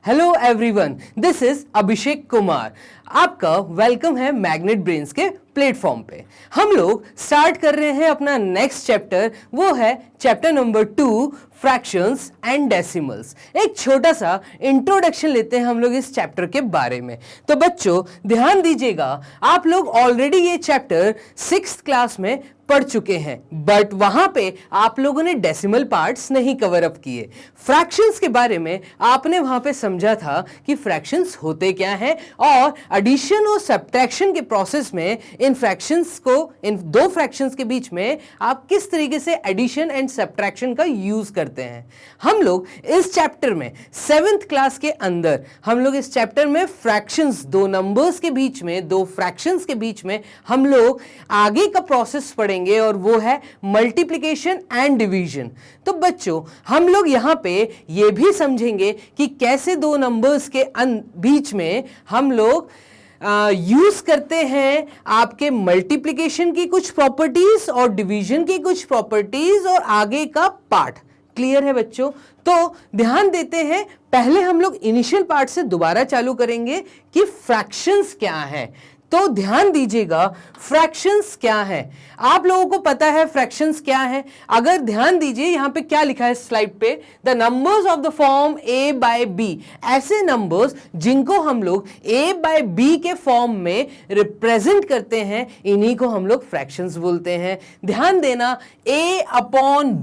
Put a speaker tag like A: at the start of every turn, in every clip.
A: Hello everyone, this is Abhishek Kumar. आपका welcome है magnet brains के प्लेटफॉर्म पे। हम लोग स्टार्ट कर रहे हैं अपना नेक्स्ट चैप्टर, वो है chapter number 2, fractions and decimals. एक छोटा सा इंट्रोडक्शन लेते हैं हम लोग इस चैप्टर के बारे में। तो बच्चों ध्यान दीजिएगा, आप लोग ऑलरेडी ये चैप्टर 6th क्लास में पढ़ चुके हैं, बट वहां पे आप लोगों ने डेसिमल पार्ट्स नहीं कवर अप किए। फ्रैक्शंस के बारे में आपने वहां पे समझा था कि फ्रैक्शंस होते क्या हैं और एडिशन और सब्ट्रैक्शन के प्रोसेस में इन फ्रैक्शंस को, इन दो फ्रैक्शंस के बीच में आप किस तरीके से एडिशन एंड सब्ट्रैक्शन का यूज करते हैं। हम लोग इस चैप्टर में 7th क्लास के अंदर हम लोग इस चैप्टर में फ्रैक्शंस, दो नंबर्स के बीच में, दो फ्रैक्शंस के बीच में हम लोग आगे का प्रोसेस पढ़ेंगे और वो है मल्टीप्लिकेशन एंड डिवीजन। तो बच्चों हम लोग यहां पे ये भी समझेंगे कि कैसे दो नंबर्स के बीच में हम लोग यूज करते हैं आपके मल्टीप्लिकेशन की कुछ प्रॉपर्टीज और डिवीजन की कुछ प्रॉपर्टीज और आगे का पार्ट। क्लियर है बच्चों? तो ध्यान देते हैं, पहले हम लोग इनिशियल पार्ट से दोबारा चालू करेंगे कि फ्रैक्शंस क्या है। तो ध्यान दीजिएगा, फ्रैक्शंस क्या है, आप लोगों को पता है फ्रैक्शंस क्या है। अगर ध्यान दीजिए यहां पे क्या लिखा है स्लाइड पे, the numbers of the form a by b, ऐसे नंबर्स जिनको हम लोग a बाय b के फॉर्म में रिप्रेजेंट करते हैं, इन्हीं को हम लोग फ्रैक्शंस बोलते हैं। ध्यान देना, a अपॉन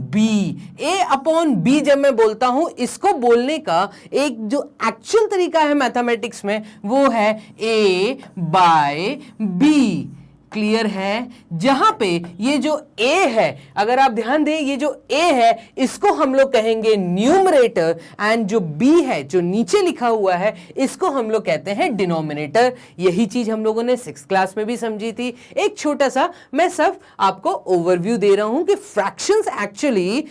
A: b जब मैं बोलता हूं, इसको बोलने का एक जो एक्चुअल तरीका है मैथमेटिक्स में वो है a बाय बी। क्लियर है? जहां पे ये जो a है, अगर आप ध्यान दें, ये जो a है इसको हम लोग कहेंगे न्यूमरेटर, एंड जो b है जो नीचे लिखा हुआ है इसको हम लोग कहते हैं डिनोमिनेटर। यही चीज हम लोगों ने 6th क्लास में भी समझी थी। एक छोटा सा मैं सब आपको ओवरव्यू दे रहा हूं कि fractions actually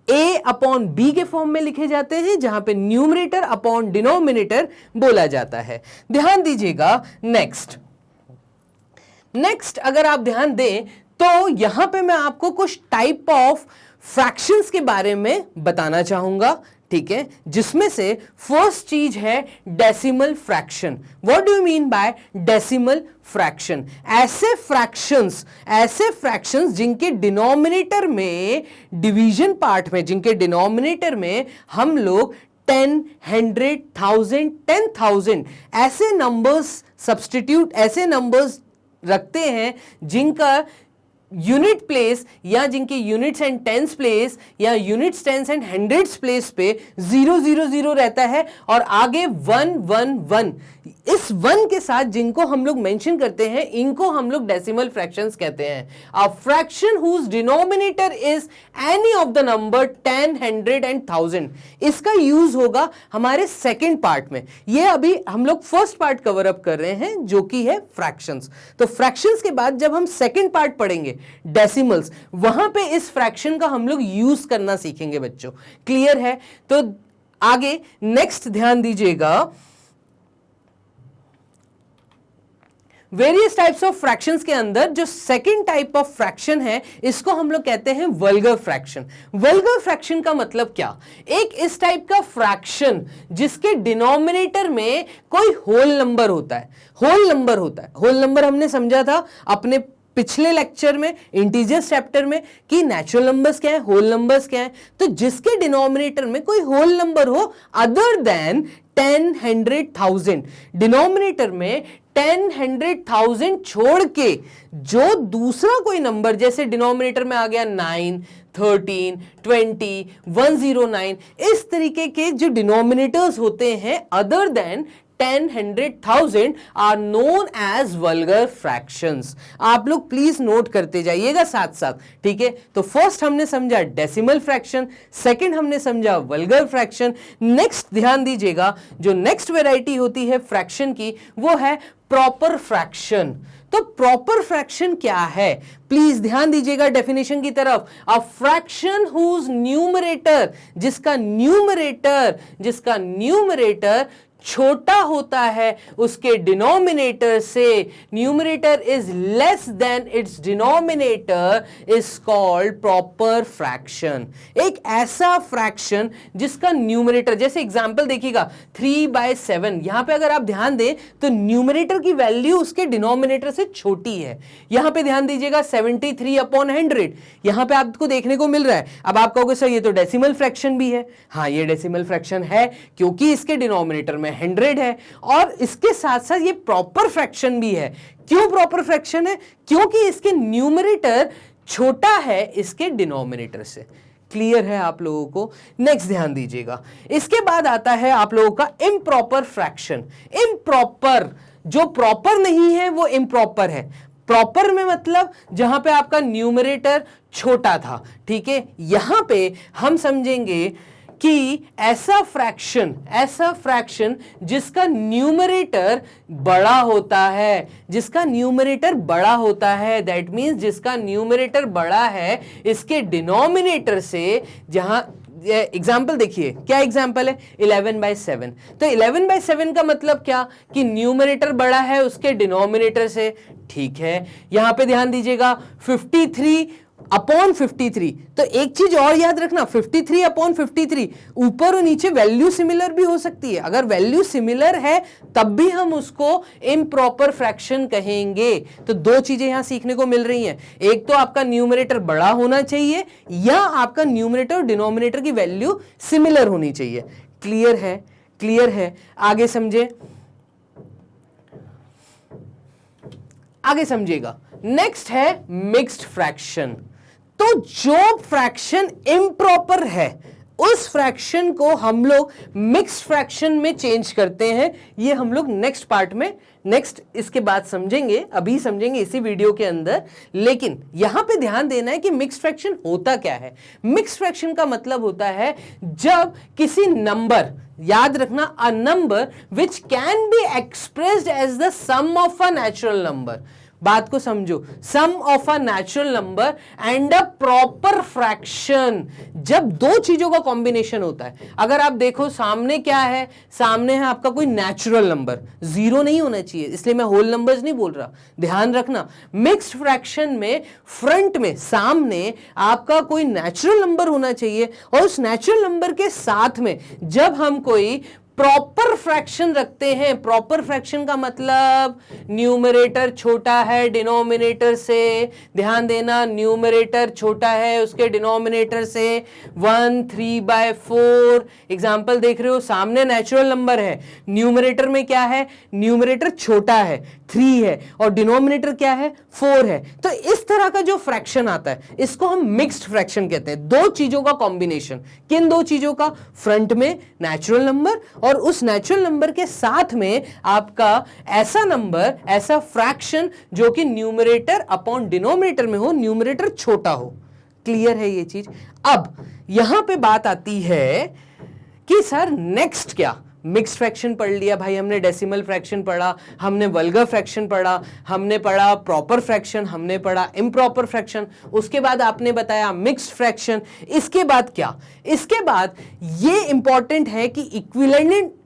A: a upon b के फॉर्म में लिखे जाते हैं, जहां पे न्यूमरेटर अपॉन डिनोमिनेटर बोला जाता है। ध्यान दीजिएगा, नेक्स्ट अगर आप ध्यान दें तो यहां पे मैं आपको कुछ टाइप ऑफ फ्रैक्शंस के बारे में बताना चाहूंगा, ठीक है, जिसमें से फर्स्ट चीज है decimal fraction. What do you mean by decimal fraction? ऐसे फ्रैक्शंस जिनके डिनोमिनेटर में, डिवीजन पार्ट में, जिनके डिनोमिनेटर में हम लोग 10, 100, 1000, 10,000 ऐसे नंबर्स सब्स्टिट्यूट, ऐसे नंबर्स रखते हैं जिनका यूनिट प्लेस या जिनके यूनिट्स एंड टेंस प्लेस या units, tens and hundreds place पे 0, 0, 0 रहता है और आगे 1, 1, 1। इस 1 के साथ जिनको हम लोग मेंशन करते हैं, इनको हम लोग डेसिमल फ्रैक्शंस कहते हैं। A fraction whose denominator is any of the number 10, 100 and 1000। इसका यूज होगा हमारे सेकेंड पार्ट में। ये अभी हम लोग फर्स्ट पार्ट कवर अप कर रहे हैं जो कि है फ्रैक्शंस। तो फ्रैक्शंस के बाद जब हम सेकेंड पार्ट पढ़ेंगे डेसिमल्स, वहां पे इस फ्रैक्शन का हम लोग यूज करना सीखेंगे बच्चों। क्लियर है? तो आगे नेक्स्ट ध्यान दीजिएगा, वेरियस टाइप्स ऑफ फ्रैक्शंस के अंदर जो सेकेंड टाइप ऑफ फ्रैक्शन है इसको हम लोग कहते हैं वल्गर फ्रैक्शन। वल्गर फ्रैक्शन का मतलब क्या? एक इस टाइप का फ्रैक्शन जिसके डिनोमिनेटर में कोई होल नंबर होता है। होल नंबर हमने समझा था अपने पिछले लेक्चर में, इंटीजर्स चैप्टर में, कि नेचुरल नंबर्स क्या है, होल नंबर्स क्या है। तो जिसके डिनोमिनेटर में कोई होल नंबर हो अदर देन 10, 100, 1000, डिनोमिनेटर में 10, 100, 1000 छोड़ के जो दूसरा कोई नंबर, जैसे डिनोमिनेटर में आ गया 9, 13, 20, 109, इस तरीके के जो डिनोमिनेटर्स होते हैं other than 10, 100, 1000 are known as vulgar fractions. आप लोग प्लीज नोट करते जाइएगा साथ साथ, ठीक है? तो फर्स्ट हमने समझा डेसिमल फ्रैक्शन, सेकंड हमने समझा वल्गर फ्रैक्शन। नेक्स्ट ध्यान दीजिएगा, जो नेक्स्ट वैरायटी होती है फ्रैक्शन की वो है प्रॉपर फ्रैक्शन। तो प्रॉपर फ्रैक्शन क्या है? प्लीज ध्यान दीजिएगा डेफिनेशन की तरफ। अ फ्रैक्शन हुज न्यूमरेटर, जिसका न्यूमरेटर छोटा होता है उसके डिनोमिनेटर से, numerator is less than it's denominator, is called proper fraction. एक ऐसा फ्रैक्शन जिसका न्यूमरेटर, जैसे एग्जांपल देखिएगा 3/7, यहां पे अगर आप ध्यान दें तो न्यूमरेटर की वैल्यू उसके डिनोमिनेटर से छोटी है। यहां पे ध्यान दीजिएगा 73/100, यहां पे आपको देखने को मिल रहा है। अब आप कहोगे सर ये तो डेसिमल फ्रैक्शन भी है। हाँ, ये डेसिमल फ्रैक्शन है क्योंकि इसके डिनोमिनेटर में 100 है, और इसके साथ साथ ये प्रॉपर फ्रैक्शन भी है। क्यों प्रॉपर फ्रैक्शन है? क्योंकि इसके न्यूमरेटर छोटा है इसके डिनोमिनेटर से। क्लियर है आप लोगों को? नेक्स्ट ध्यान दीजिएगा, इसके बाद आता है आप लोगों का इम्प्रॉपर फ्रैक्शन। इम्प्रॉपर, जो प्रॉपर नहीं है वो इम्प्रॉपर है। प्रॉपर में मतलब जहां पे आपका न्यूमरेटर छोटा था, ठीक है। यहां पे हम समझेंगे कि ऐसा फ्रैक्शन जिसका न्यूमरेटर बड़ा होता है, जिसका न्यूमरेटर बड़ा होता है, दैट मींस जिसका न्यूमरेटर बड़ा है इसके डिनोमिनेटर से। जहां एग्जाम्पल देखिए, क्या एग्जाम्पल है? 11/7। तो 11/7 का मतलब क्या? कि न्यूमरेटर बड़ा है उसके डिनोमिनेटर से, ठीक है। यहां पे ध्यान दीजिएगा 53/53। तो एक चीज और याद रखना, 53/53 ऊपर और नीचे वैल्यू सिमिलर भी हो सकती है। अगर वैल्यू सिमिलर है तब भी हम उसको इम्प्रॉपर फ्रैक्शन कहेंगे। तो दो चीजें यहां सीखने को मिल रही हैं, एक तो आपका न्यूमरेटर बड़ा होना चाहिए या आपका न्यूमरेटर और डिनोमिनेटर की वैल्यू सिमिलर होनी चाहिए। क्लियर है? क्लियर है? आगे समझे, आगे समझिएगा। नेक्स्ट है मिक्स्ड फ्रैक्शन। तो जो फ्रैक्शन इम्प्रॉपर है उस फ्रैक्शन को हम लोग मिक्स्ड फ्रैक्शन में चेंज करते हैं। ये हम लोग नेक्स्ट पार्ट में, नेक्स्ट इसके बाद समझेंगे, अभी समझेंगे इसी वीडियो के अंदर। लेकिन यहां पे ध्यान देना है कि मिक्स्ड फ्रैक्शन होता क्या है। मिक्स्ड फ्रैक्शन का मतलब होता है जब किसी नंबर, याद रखना, a number which can be expressed as the sum of a natural number. बात को समझो, sum of a natural number and a proper fraction, जब दो चीजों का कॉम्बिनेशन होता है। अगर आप देखो सामने क्या है, सामने है आपका कोई नेचुरल नंबर, जीरो नहीं होना चाहिए, इसलिए मैं होल नंबर्स नहीं बोल रहा, ध्यान रखना। मिक्स्ड फ्रैक्शन में फ्रंट में, सामने आपका कोई नेचुरल नंबर होना चाहिए, और उस नेचुरल नंबर के साथ में जब हम कोई प्रॉपर फ्रैक्शन रखते हैं, प्रॉपर फ्रैक्शन का मतलब न्यूमरेटर छोटा है डिनोमिनेटर से, ध्यान देना, न्यूमरेटर छोटा है उसके डिनोमिनेटर से, 1/3/4। एग्जांपल देख रहे हो, सामने नेचुरल नंबर है, न्यूमरेटर में क्या है? न्यूमरेटर छोटा है, 3 है, और डिनोमिनेटर क्या है? 4 है। तो इस तरह का जो फ्रैक्शन आता है इसको हम मिक्स्ड फ्रैक्शन कहते हैं। दो चीजों का कॉम्बिनेशन। किन दो चीजों का? फ्रंट में नेचुरल नंबर, और उस नेचुरल नंबर के साथ में आपका ऐसा नंबर, ऐसा फ्रैक्शन जो कि न्यूमरेटर अपॉन डिनोमिनेटर में हो, न्यूमरेटर छोटा हो। क्लियर है ये चीज? अब यहां पे बात आती है कि सर नेक्स्ट क्या? मिक्स्ड फ्रैक्शन पढ़ लिया भाई हमने, डेसिमल फ्रैक्शन पढ़ा हमने, वल्गर फ्रैक्शन पढ़ा हमने, पढ़ा प्रॉपर फ्रैक्शन हमने, पढ़ा इम्प्रॉपर फ्रैक्शन, उसके बाद आपने बताया मिक्स्ड फ्रैक्शन। इसके बाद क्या? इसके बाद ये इंपॉर्टेंट है कि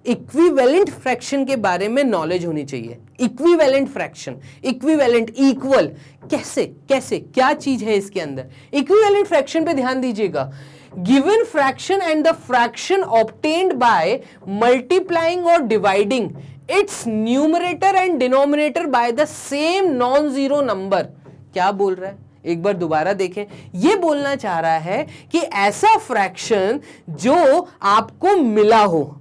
A: इक्विवेलेंट फ्रैक्शन के बारे में नॉलेज होनी चाहिए। इक्विवेलेंट फ्रैक्शन, इक्विवेलेंट, इक्वल, कैसे कैसे क्या चीज है इसके अंदर? इक्विवेलेंट फ्रैक्शन पे ध्यान दीजिएगा। Given fraction and the fraction obtained by multiplying or dividing its numerator and denominator by the same non-zero number। क्या बोल रहा है? एक बार दोबारा देखें। ये बोलना चाह रहा है कि ऐसा फ्रैक्शन जो आपको मिला हो,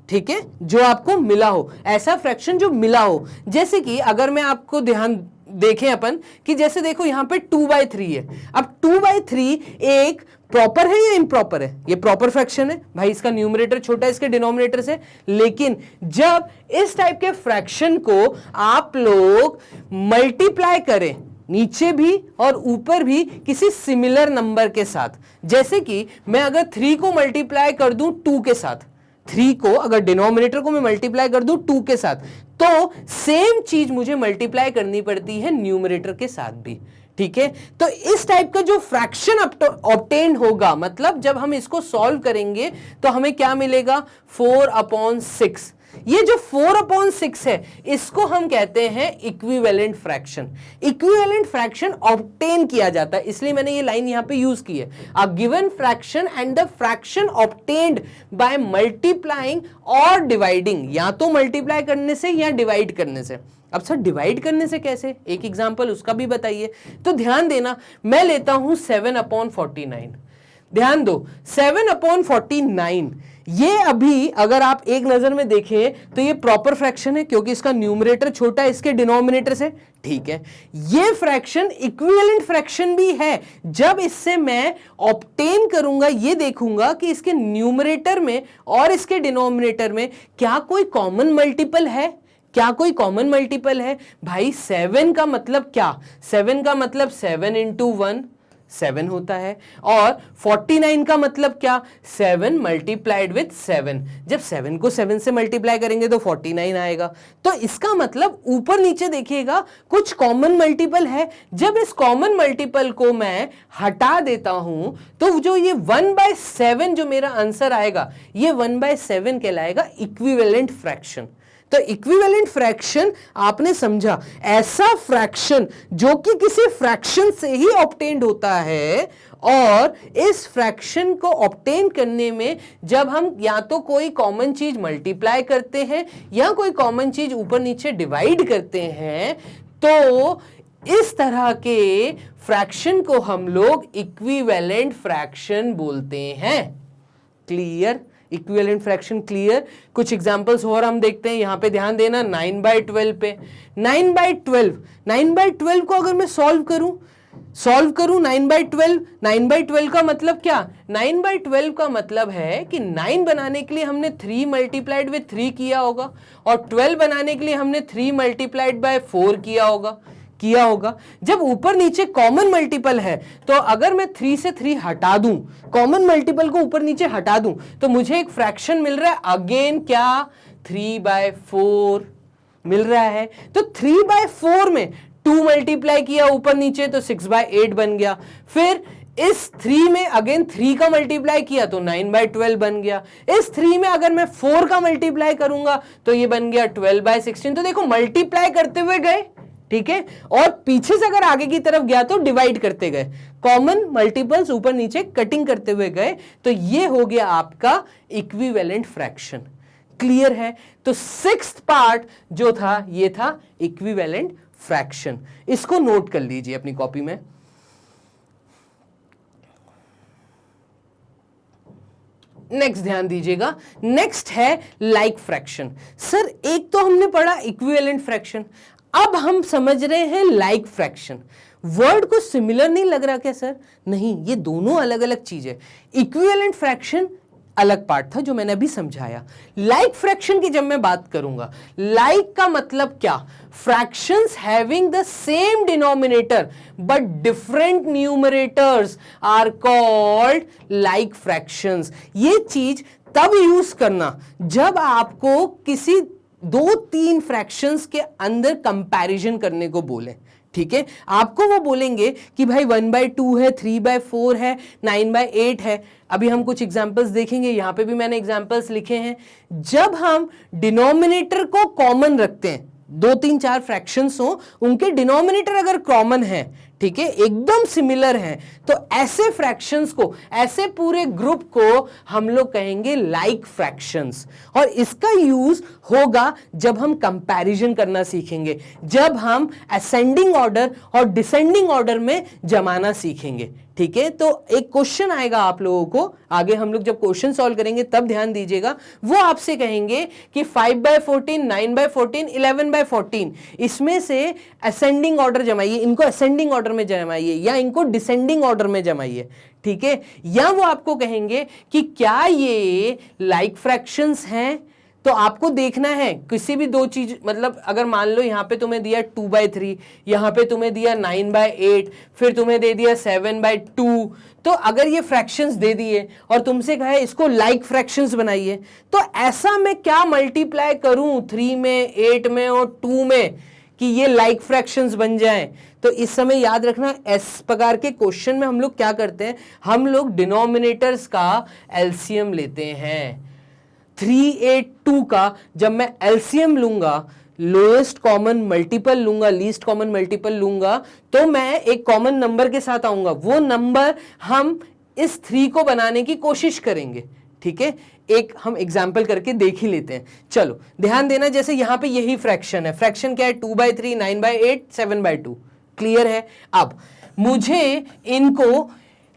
A: ठीक है, जो आपको मिला हो, ऐसा फ्रैक्शन जो मिला हो। जैसे कि अगर मैं आपको ध्यान देखें अपन कि जैसे देखो यहां पे 2/3 है। अब 2/3 एक प्रॉपर है या इम्प्रॉपर है? ये प्रॉपर फ्रैक्शन है भाई, इसका न्यूमरेटर छोटा है इसके डिनोमिनेटर से। लेकिन जब इस टाइप के फ्रैक्शन को आप लोग मल्टीप्लाई करें, नीचे भी और ऊपर भी किसी सिमिलर नंबर के साथ, जैसे कि मैं अगर 3 को मल्टीप्लाई कर दूं 2 के साथ, 3 को अगर डिनोमिनेटर को मैं मल्टीप्लाई कर दूं 2 के साथ, तो सेम चीज मुझे मल्टीप्लाई करनी पड़ती है न्यूमरेटर के साथ भी। ठीक है, तो इस टाइप का जो फ्रैक्शन ऑब्टेन होगा, मतलब जब हम इसको सॉल्व करेंगे तो हमें क्या मिलेगा, 4/6। ये जो 4/6 है इसको हम कहते हैं equivalent fraction. Equivalent fraction obtain किया जाता है, इसलिए मैंने ये लाइन यहां पे यूज की है। A given fraction and the fraction obtained by multiplying और डिवाइडिंग, या तो मल्टीप्लाई करने से या डिवाइड करने से। अब सर डिवाइड करने से कैसे, एक एग्जांपल उसका भी बताइए। तो ध्यान देना, मैं लेता हूं 7/49। ध्यान दो, 7/49, ये अभी अगर आप एक नजर में देखें तो ये प्रॉपर फ्रैक्शन है क्योंकि इसका न्यूमरेटर छोटा है इसके डिनोमिनेटर से, ठीक है। ये फ्रैक्शन इक्विवेलेंट फ्रैक्शन भी है। जब इससे मैं ऑब्टेन करूंगा, ये देखूंगा कि इसके न्यूमरेटर में और इसके डिनोमिनेटर में क्या कोई कॉमन मल्टीपल है, क्या कोई कॉमन मल्टीपल है। भाई 7 का मतलब क्या, 7 का मतलब 7 × 1 7 होता है, और 49 का मतलब क्या, 7 मल्टीप्लाइड विथ 7। जब 7 को 7 से मल्टीप्लाई करेंगे तो 49 आएगा। तो इसका मतलब ऊपर नीचे देखिएगा कुछ कॉमन मल्टीपल है। जब इस कॉमन मल्टीपल को मैं हटा देता हूं तो जो ये 1/7 जो मेरा आंसर आएगा, ये 1/7 कहलाएगा इक्विवेलेंट फ्रैक्शन। तो इक्विवेलेंट फ्रैक्शन आपने समझा, ऐसा फ्रैक्शन जो कि किसी फ्रैक्शन से ही ऑब्टेन्ड होता है, और इस फ्रैक्शन को ऑब्टेन करने में जब हम या तो कोई कॉमन चीज मल्टीप्लाई करते हैं या कोई कॉमन चीज ऊपर नीचे डिवाइड करते हैं, तो इस तरह के फ्रैक्शन को हम लोग इक्विवेलेंट फ्रैक्शन बोलते हैं। Clear, equivalent fraction clear. कुछ एग्जांपल्स और हम देखते हैं, यहां पे ध्यान देना 9/12 पे। 9/12 को अगर मैं सॉल्व करूं 9/12 का मतलब क्या, 9/12 का मतलब है कि 9 बनाने के लिए हमने 3 मल्टीप्लाइड विथ 3 किया होगा, और 12 बनाने के लिए हमने 3 मल्टीप्लाइड बाय 4 किया होगा। जब ऊपर नीचे कॉमन मल्टीपल है तो अगर मैं 3 से 3 हटा दूं, कॉमन मल्टीपल को ऊपर नीचे हटा दूं, तो मुझे एक फ्रैक्शन मिल रहा है, अगेन क्या, 3/4 मिल रहा है। तो 3/4 में 2 मल्टीप्लाई किया ऊपर नीचे तो 6/8 बन गया। फिर इस 3 में अगेन 3 का मल्टीप्लाई किया तो 9/12 बन गया। इस 3 में अगर मैं 4 का मल्टीप्लाई करूंगा तो ये बन गया 12/16। तो देखो मल्टीप्लाई करते हुए गए, ठीक है, और पीछे से अगर आगे की तरफ गया तो डिवाइड करते गए, कॉमन मल्टीपल्स ऊपर नीचे कटिंग करते हुए गए। तो ये हो गया आपका इक्विवेलेंट फ्रैक्शन। क्लियर है। तो 6th पार्ट जो था ये था इक्विवेलेंट फ्रैक्शन। इसको नोट कर लीजिए अपनी कॉपी में। नेक्स्ट ध्यान दीजिएगा, नेक्स्ट है लाइक फ्रैक्शन। सर एक तो हमने पढ़ा इक्विवेलेंट फ्रैक्शन, अब हम समझ रहे हैं लाइक फ्रैक्शन। वर्ड को सिमिलर नहीं लग रहा क्या सर? नहीं, ये दोनों अलग अलग चीज है। इक्विवेलेंट फ्रैक्शन अलग पार्ट था जो मैंने अभी समझाया। लाइक फ्रैक्शन की जब मैं बात करूंगा, लाइक का मतलब क्या, fractions having the same denominator but different numerators are called like fractions. ये चीज तब यूज करना जब आपको किसी 2-3 फ्रैक्शंस के अंदर कंपैरिजन करने को बोले, ठीक है। आपको वो बोलेंगे कि भाई 1/2 है, 3/4 है, 9/8 है। अभी हम कुछ एग्जांपल्स देखेंगे, यहां पे भी मैंने एग्जांपल्स लिखे हैं। जब हम डिनोमिनेटर को कॉमन रखते हैं, 2-3-4 फ्रैक्शंस हो, उनके डिनोमिनेटर अगर कॉमन है, ठीक है, एकदम सिमिलर है, तो ऐसे फ्रैक्शंस को, ऐसे पूरे ग्रुप को हम लोग कहेंगे लाइक फ्रैक्शंस। और इसका यूज होगा जब हम कंपैरिजन करना सीखेंगे, जब हम असेंडिंग ऑर्डर और डिसेंडिंग ऑर्डर में जमाना सीखेंगे, ठीक है। तो एक क्वेश्चन आएगा आप लोगों को आगे, हम लोग जब क्वेश्चन सॉल्व करेंगे तब ध्यान दीजिएगा। वो आपसे कहेंगे कि 5/14, 9/14, 11/14, इसमें से असेंडिंग ऑर्डर जमाइए, इनको असेंडिंग ऑर्डर में जमाइए या इनको डिसेंडिंग ऑर्डर में जमाइए, ठीक है। या वो आपको कहेंगे कि क्या ये लाइक फ्रैक्शंस हैं। तो आपको देखना है किसी भी दो चीज, मतलब अगर मान लो यहां पे तुम्हें दिया 2/3, यहां पे तुम्हें दिया 9/8, फिर तुम्हें दे दिया 7/2, तो अगर ये फ्रैक्शंस दे दिए और तुमसे कहा है इसको लाइक फ्रैक्शंस बनाइए, तो ऐसा मैं क्या मल्टीप्लाई करूं 3 में, 8 में और 2 में कि ये लाइक फ्रैक्शंस बन जाएं, तो इस समय याद रखना इस प्रकार के क्वेश्चन में हम लोग क्या करते हैं, हम लोग डिनोमिनेटर्स का एलसीएम लेते हैं। 382 का जब मैं एलसीएम लूंगा, लोएस्ट कॉमन मल्टीपल लूंगा, लीस्ट कॉमन मल्टीपल लूंगा, तो मैं एक कॉमन नंबर के साथ आऊंगा। वो नंबर हम इस 3 को बनाने की कोशिश करेंगे। ठीक है, एक हम एग्जाम्पल करके देख ही लेते हैं। चलो ध्यान देना, जैसे यहां पे यही फ्रैक्शन है। फ्रैक्शन क्या है, 2/3, 9/8, 7/2। क्लियर है। अब मुझे इनको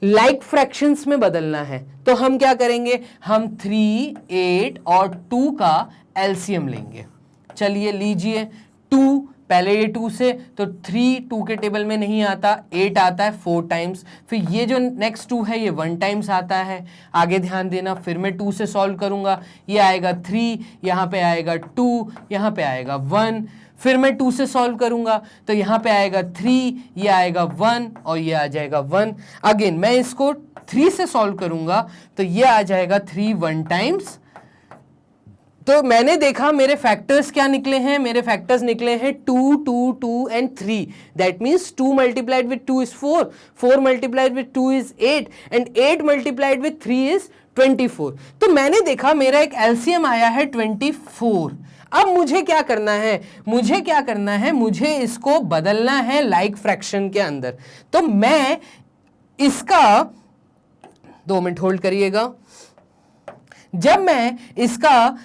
A: लाइक फ्रैक्शंस में बदलना है, तो हम क्या करेंगे, हम 3, 8 और 2 का एलसीएम लेंगे। चलिए लीजिए, 2 पहले ये 2 से, तो 3 2 के टेबल में नहीं आता, 8 आता है 4 टाइम्स। फिर ये जो नेक्स्ट 2 है ये 1 टाइम्स आता है। आगे ध्यान देना, फिर मैं 2 से सॉल्व करूंगा, ये आएगा 3, यहाँ पे आएगा 2, यहाँ पे आएगा 1। फिर मैं 2 से सॉल्व करूंगा, तो यहाँ पे आएगा 3, ये आएगा 1 और ये आ जाएगा 1। अगेन मैं इसको 3 से सॉल्व करूंगा, तो ये आ जाएगा 3 1 टाइम्स। तो मैंने देखा मेरे फैक्टर्स क्या निकले हैं, मेरे फैक्टर्स निकले हैं 2, 2, 2 and 3। That means 2 multiplied with 2 is 4, 4 multiplied with 2 is 8 and 8 multiplied with 3 is 24। तो मैंने देखा मेरा एक एलसीएम आया है 24। अब मुझे क्या करना है, मुझे क्या करना है, मुझे इसको बदलना है लाइक फ्रैक्शन के अंदर। तो मैं इसका 2 मिनट होल्ड करिएगा। जब मैं इसका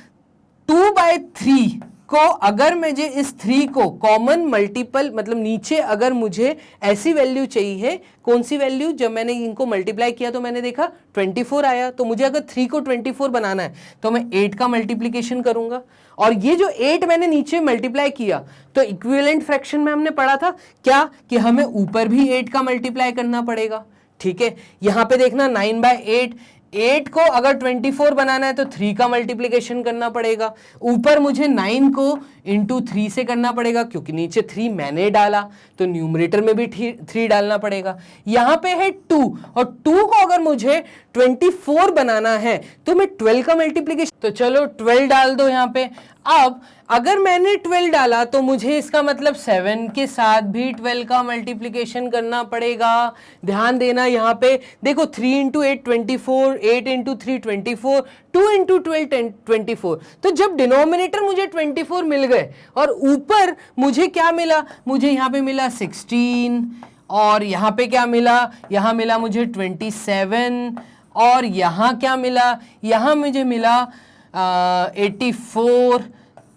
A: 2/3 को, अगर मुझे इस 3 को कॉमन मल्टीपल, मतलब नीचे अगर मुझे ऐसी वैल्यू चाहिए, कौन सी वैल्यू, जब मैंने इनको मल्टीप्लाई किया तो मैंने देखा 24 आया। तो मुझे अगर 3 को 24 बनाना है तो मैं 8 का मल्टीप्लीकेशन करूंगा, और ये जो 8 मैंने नीचे मल्टीप्लाई किया, तो इक्विवेलेंट फ्रैक्शन में हमने पढ़ा था क्या, कि हमें ऊपर भी 8 का मल्टीप्लाई करना पड़ेगा। ठीक है, यहां पे देखना 9/8, 8 को अगर 24 बनाना है तो 3 का मल्टीप्लिकेशन करना पड़ेगा। ऊपर मुझे 9 को इंटू 3 से करना पड़ेगा, क्योंकि नीचे 3 मैंने डाला, तो न्यूमरेटर में भी 3 डालना पड़ेगा। यहां पे है 2, और 2 को अगर मुझे 24 बनाना है तो मैं 12 का मल्टीप्लिकेशन, तो चलो 12 डाल दो यहां पे। अब अगर मैंने 12 डाला तो मुझे इसका मतलब 7 के साथ भी 12 का मल्टीप्लिकेशन करना पड़ेगा। ध्यान देना यहां पे देखो, 3 इंटू 8 24, 8 इंटू 3 24, 2 इंटू 12 24। तो जब डिनोमिनेटर मुझे 24 मिल गए और ऊपर मुझे क्या मिला, मुझे यहां पे मिला 16, और यहां पे क्या मिला, यहां मिला मुझे 27, और यहां क्या मिला, यहां मुझे मिला 84।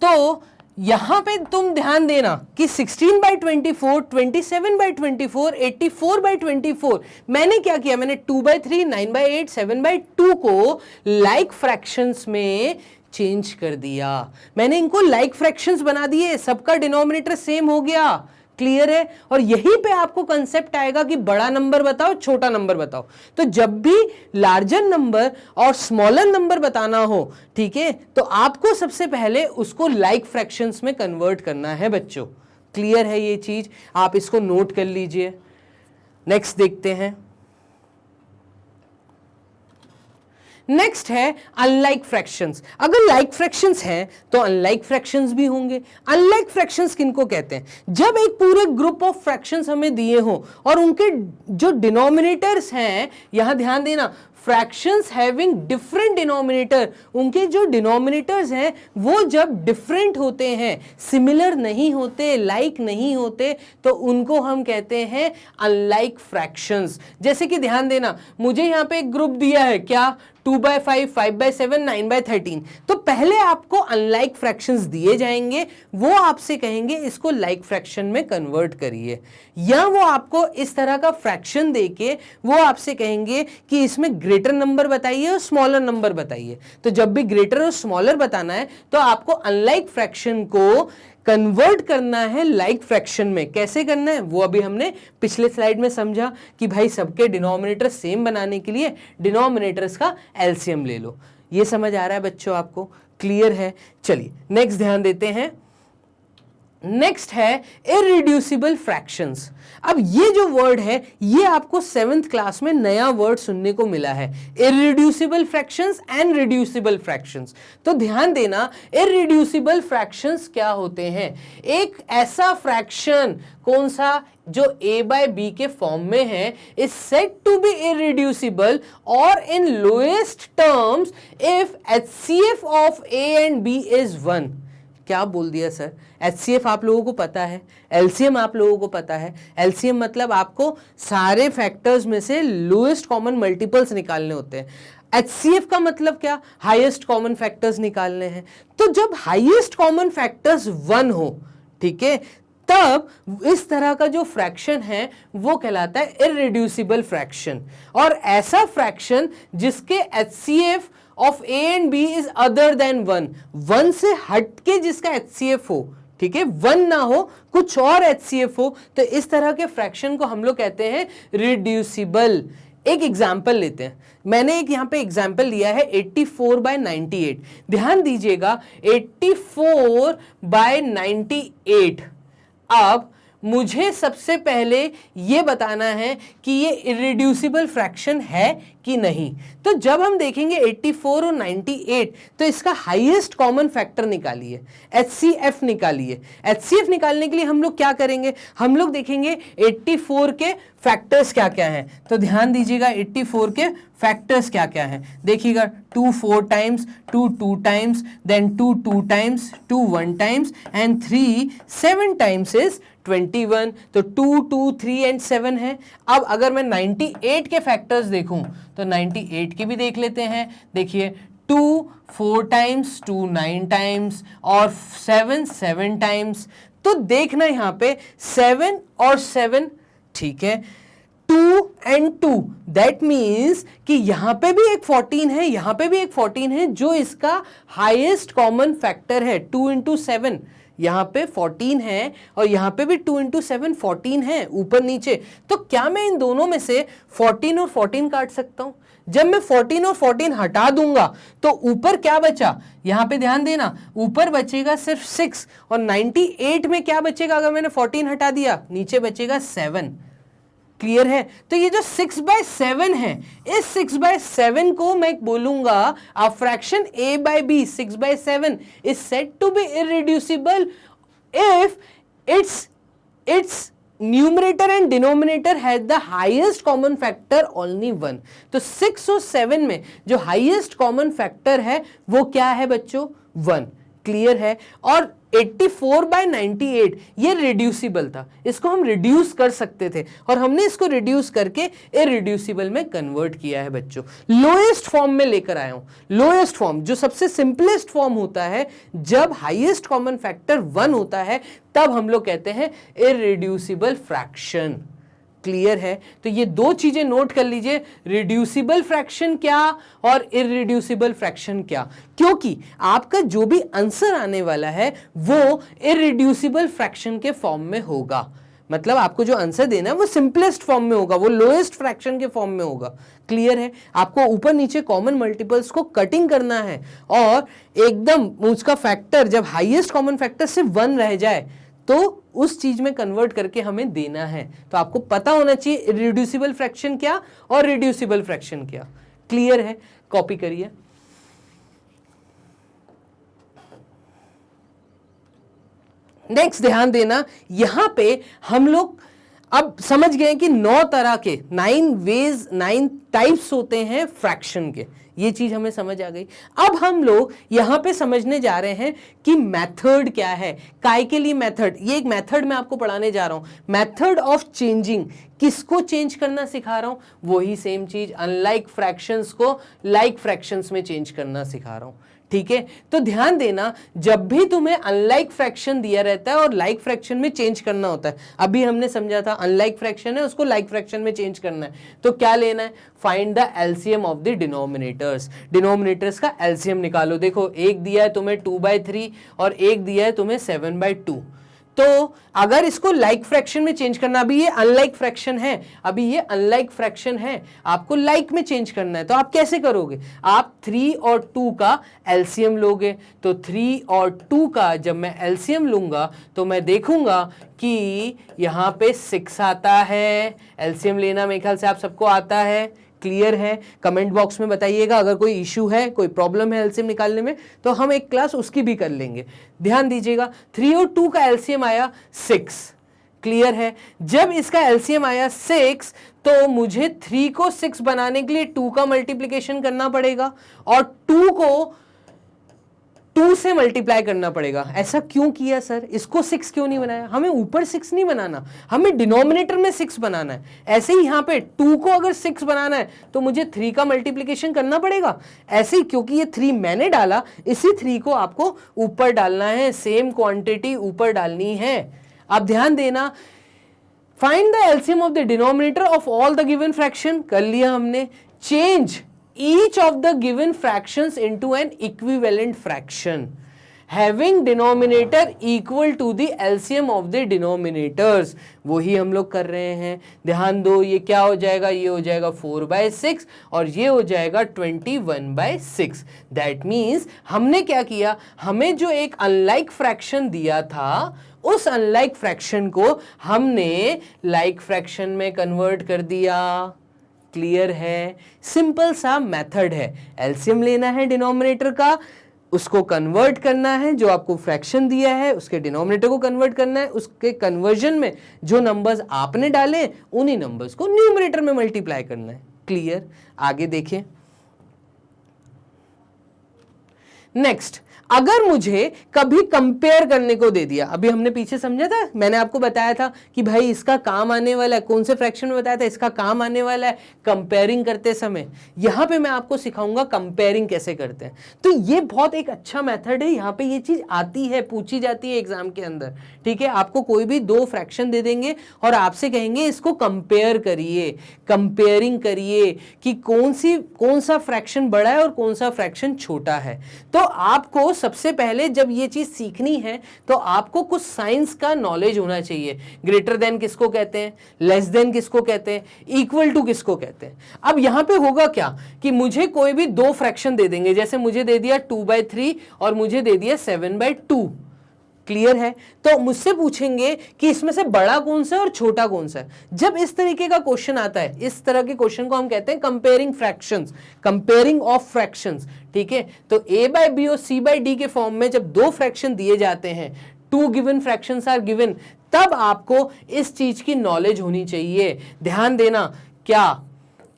A: तो यहां पे तुम ध्यान देना कि 16/24, 27/24, 84/24, मैंने क्या किया, मैंने 2/3, 9/8, 7/2 को लाइक फ्रैक्शंस में चेंज कर दिया। मैंने इनको लाइक फ्रैक्शंस बना दिए, सबका डिनोमिनेटर सेम हो गया। क्लियर है। और यहीं पे आपको कंसेप्ट आएगा कि बड़ा नंबर बताओ, छोटा नंबर बताओ। तो जब भी लार्जर नंबर और स्मॉलर नंबर बताना हो, ठीक है, तो आपको सबसे पहले उसको लाइक फ्रैक्शंस में कन्वर्ट करना है बच्चों। क्लियर है ये चीज, आप इसको नोट कर लीजिए। नेक्स्ट देखते हैं। नेक्स्ट है अनलाइक फ्रैक्शंस। अगर लाइक फ्रैक्शंस हैं तो अनलाइक फ्रैक्शंस भी होंगे। अनलाइक फ्रैक्शंस किनको कहते हैं, जब एक पूरे ग्रुप ऑफ फ्रैक्शंस हमें दिए हो और उनके जो डिनोमिनेटर्स हैं, यहां ध्यान देना, फ्रैक्शंस हैविंग डिफरेंट डिनोमिनेटर, उनके जो डिनोमिनेटर्स हैं वो जब डिफरेंट होते हैं, सिमिलर नहीं होते, लाइक नहीं होते, तो उनको हम कहते हैं अनलाइक फ्रैक्शंस। जैसे कि ध्यान देना, मुझे यहां पे एक ग्रुप दिया है, क्या, 2/5, 5/7, 9/13। तो पहले आपको अनलाइक फ्रैक्शंस दिए जाएंगे, वो आपसे कहेंगे इसको लाइक फ्रैक्शन में कन्वर्ट करिए, या वो आपको इस तरह का फ्रैक्शन देके वो आपसे कहेंगे कि इसमें ग्रेटर नंबर बताइए और स्मॉलर नंबर बताइए। तो जब भी ग्रेटर और स्मॉलर बताना है तो आपको अनलाइक फ्रैक्शन को कन्वर्ट करना है लाइक फ्रैक्शन में। कैसे करना है वो अभी हमने पिछले स्लाइड में समझा कि भाई सबके डिनोमिनेटर सेम बनाने के लिए डिनोमिनेटर्स का एलसीएम ले लो। ये समझ आ रहा है बच्चों आपको, क्लियर है। चलिए नेक्स्ट ध्यान देते हैं। नेक्स्ट है इररिड्यूसिबल फ्रैक्शंस। अब ये जो वर्ड है ये आपको 7th क्लास में नया वर्ड सुनने को मिला है, irreducible fractions and reducible fractions. तो ध्यान देना, इररिड्यूसिबल फ्रैक्शंस क्या होते हैं? एक ऐसा फ्रैक्शन, कौन सा, जो a by b के फॉर्म में है, is said to be irreducible or in lowest terms if HCF of a and b is 1। क्या बोल दिया सर? HCF आप लोगों को पता है, LCM आप लोगों को पता है। LCM मतलब आपको सारे फैक्टर्स में से लोएस्ट कॉमन मल्टीपल्स निकालने होते हैं। HCF का मतलब क्या? हाईएस्ट कॉमन फैक्टर्स निकालने हैं। तो जब हाईएस्ट कॉमन फैक्टर्स 1 हो, ठीक है, तब इस तरह का जो फ्रैक्शन है वो कहलाता है इररिड्यूसिबल फ्रैक्शन। और ऐसा फ्रैक्शन जिसके HCF of A and B is other than 1 से हटके जिसका HCF हो, ठीक है, 1 ना हो, कुछ और HCF हो, तो इस तरह के फ्रैक्शन को हम लोग कहते हैं रिड्यूसिबल। एक एग्जाम्पल लेते हैं, मैंने एक यहां पे एग्जाम्पल लिया है 84/98। ध्यान दीजिएगा, 84/98। अब मुझे सबसे पहले यह बताना है कि ये इररिड्यूसिबल फ्रैक्शन है कि नहीं। तो जब हम देखेंगे 84 और 98, तो इसका हाईएस्ट कॉमन फैक्टर निकालिए, HCF निकालिए। HCF निकालने के लिए हम लोग क्या करेंगे? हम लोग देखेंगे 84 के फैक्टर्स क्या क्या हैं। तो ध्यान दीजिएगा 84 के फैक्टर्स क्या क्या हैं, देखिएगा 2 4 times, 2 2 times, then 2 2 times, 2 1 times and 3 7 times is 21। तो 2 2 3 एंड 7 है। अब अगर मैं 98 के फैक्टर्स देखूं तो 98 के भी देख लेते हैं। देखिए 2 4 टाइम्स, 2 9 टाइम्स और 7 7 टाइम्स। तो देखना यहां पे 7 और 7, ठीक है, 2 and 2, दैट मीन्स कि यहां पे भी एक 14 है, यहां पे भी एक 14 है, जो इसका हाईएस्ट कॉमन फैक्टर है। 2 into 7, यहां पे 14 है और यहां पे भी 2 into 7 14 है, ऊपर नीचे। तो क्या मैं इन दोनों में से 14 और 14 काट सकता हूं? जब मैं 14 और 14 हटा दूंगा तो ऊपर क्या बचा? यहां पे ध्यान देना, ऊपर बचेगा सिर्फ 6 और 98 में क्या बचेगा? अगर मैंने 14 हटा दिया, नीचे बचेगा 7। क्लियर है? तो ये जो 6/7 है, इस 6/7 को मैं बोलूंगा a fraction a by b 6/7 is said to be irreducible if its numerator and denominator has the highest common factor only 1। तो 6 और 7 में जो हाईएस्ट कॉमन फैक्टर है वो क्या है बच्चों? 1। क्लियर है? और 84/98 ये रिड्यूसिबल था, इसको हम रिड्यूस कर सकते थे और हमने इसको रिड्यूस करके इररिड्यूसिबल में कन्वर्ट किया है बच्चों। लोएस्ट फॉर्म में लेकर आया हूं। लोएस्ट फॉर्म जो सबसे सिंपलेस्ट फॉर्म होता है, जब हाईएस्ट कॉमन फैक्टर 1 होता है, तब हम लोग कहते हैं इररिड्यूसिबल फ्रैक्शन। क्लियर है? तो ये दो चीजें नोट कर लीजिए, रिड्यूसिबल फ्रैक्शन क्या और इररिड्यूसिबल फ्रैक्शन क्या, क्योंकि आपका जो भी आंसर आने वाला है वो इररिड्यूसिबल फ्रैक्शन के फॉर्म में होगा। मतलब आपको जो आंसर देना है वो सिंपलेस्ट फॉर्म में होगा, वो लोएस्ट फ्रैक्शन के फॉर्म में होगा। क्लियर है? आपको ऊपर नीचे कॉमन मल्टीपल्स को कटिंग करना है और एकदम उसका फैक्टर जब हाईएस्ट कॉमन फैक्टर सिर्फ 1 रह जाए तो उस चीज में कन्वर्ट करके हमें देना है। तो आपको पता होना चाहिए इररिड्यूसिबल फ्रैक्शन क्या और रिड्यूसिबल फ्रैक्शन क्या। क्लियर है? कॉपी करिए। नेक्स्ट ध्यान देना, यहां पे हम लोग अब समझ गए कि 9 तरह के 9 टाइप्स होते हैं फ्रैक्शन के। ये चीज हमें समझ आ गई। अब हम लोग यहां पे समझने जा रहे हैं कि मेथड क्या है, काय के लिए मेथड। ये एक मेथड मैं आपको पढ़ाने जा रहा हूं, मेथड ऑफ चेंजिंग। किसको चेंज करना सिखा रहा हूं? वही सेम चीज, अनलाइक फ्रैक्शंस को लाइक फ्रैक्शंस में चेंज करना सिखा रहा हूं। ठीक है? तो ध्यान देना, जब भी तुम्हें अनलाइक फ्रैक्शन दिया रहता है और लाइक फ्रैक्शन में चेंज करना होता है, अभी हमने समझा था अनलाइक फ्रैक्शन है उसको लाइक फ्रैक्शन में चेंज करना है, तो क्या लेना है? Find the LCM of the denominators. Denominators का एलसीएम निकालो। देखो, एक दिया है तुम्हें 2/3 और एक दिया है तुम्हें 7/2। तो अगर इसको लाइक फ्रैक्शन में चेंज करना, अभी ये अनलाइक फ्रैक्शन है, अभी ये अनलाइक फ्रैक्शन है, आपको लाइक में चेंज करना है, तो आप कैसे करोगे? आप 3 और 2 का एलसीएम लोगे। तो 3 और 2 का जब मैं एलसीएम लूंगा तो मैं देखूंगा कि यहां पे 6 आता है। एलसीएम लेना मेरे ख्याल से आप सबको आता है, क्लियर है? कमेंट बॉक्स में बताइएगा अगर कोई इशू है, कोई प्रॉब्लम है एलसीएम निकालने में, तो हम एक क्लास उसकी भी कर लेंगे। ध्यान दीजिएगा, 3 और 2 का एलसीएम आया 6, क्लियर है? जब इसका एलसीएम आया 6 तो मुझे 3 को 6 बनाने के लिए 2 का मल्टीप्लिकेशन करना पड़ेगा और 2 को 2 से मल्टीप्लाई करना पड़ेगा। ऐसा क्यों किया सर? इसको 6 क्यों नहीं बनाया? हमें ऊपर 6 नहीं बनाना, हमें डिनोमिनेटर में 6 बनाना है। ऐसे ही यहाँ पे 2 को अगर 6 बनाना है तो मुझे 3 का मल्टीप्लिकेशन करना पड़ेगा। ऐसे ही क्योंकि ये 3 मैंने डाला, इसी 3 को आपको ऊपर डालना है, सेम क्वांटिटी ऊपर डालनी है। अब ध्यान देना, find the LCM of the denominator of all the given fraction, कर लिया हमने। Change each of the given fractions into an equivalent fraction having denominator equal to the LCM of the denominators। वही हम लोग कर रहे हैं। ध्यान दो, ये क्या हो जाएगा? ये हो जाएगा 4/6 और ये हो जाएगा 21/6। दैट मीन्स हमने क्या किया, हमें जो एक अनलाइक फ्रैक्शन दिया था उस अनलाइक फ्रैक्शन को हमने लाइक फ्रैक्शन में कन्वर्ट कर दिया। क्लियर है? सिंपल सा मेथड है। एलसीएम लेना है डिनोमिनेटर का, उसको कन्वर्ट करना है, जो आपको फ्रैक्शन दिया है उसके डिनोमिनेटर को कन्वर्ट करना है, उसके कन्वर्जन में जो नंबर्स आपने डाले उन्हीं नंबर्स को न्यूमरेटर में मल्टीप्लाई करना है। क्लियर? आगे देखें। नेक्स्ट, अगर मुझे कभी कंपेयर करने को दे दिया, अभी हमने पीछे समझा था, मैंने आपको बताया था कि भाई इसका काम आने वाला है, कौन से फ्रैक्शन में बताया था, इसका काम आने वाला है कंपेयरिंग करते समय। यहां पे मैं आपको सिखाऊंगा कंपेयरिंग कैसे करते हैं। तो ये बहुत एक अच्छा मेथड है, यहां पे ये चीज आती है, पूछी जाती है एग्जाम के अंदर। ठीक है, आपको कोई भी 2 फ्रैक्शन दे देंगे और आपसे कहेंगे इसको कंपेयर करिए, कंपेयरिंग करिए कि कौन सा फ्रैक्शन बड़ा है और कौन सा फ्रैक्शन छोटा है। तो आपको सबसे पहले जब ये चीज सीखनी है तो आपको कुछ साइंस का नॉलेज होना चाहिए। ग्रेटर देन किसको कहते हैं, लेस देन किसको कहते हैं, इक्वल टू किसको कहते हैं। अब यहां पे होगा क्या कि मुझे कोई भी 2 फ्रैक्शन दे देंगे, जैसे मुझे दे दिया 2/3 और मुझे दे दिया 7/2। क्लियर है? तो मुझसे पूछेंगे कि इसमें से बड़ा कौन सा है और छोटा कौन सा है। जब इस तरीके का क्वेश्चन आता है, इस तरह के क्वेश्चन को हम कहते हैं comparing fractions, comparing of fractions. ठीक है, तो a/b और c/d के फॉर्म में जब 2 फ्रैक्शन दिए जाते हैं, 2 गिवन फ्रैक्शंस आर गिवन, तब आपको इस चीज की नॉलेज होनी चाहिए। ध्यान देना, क्या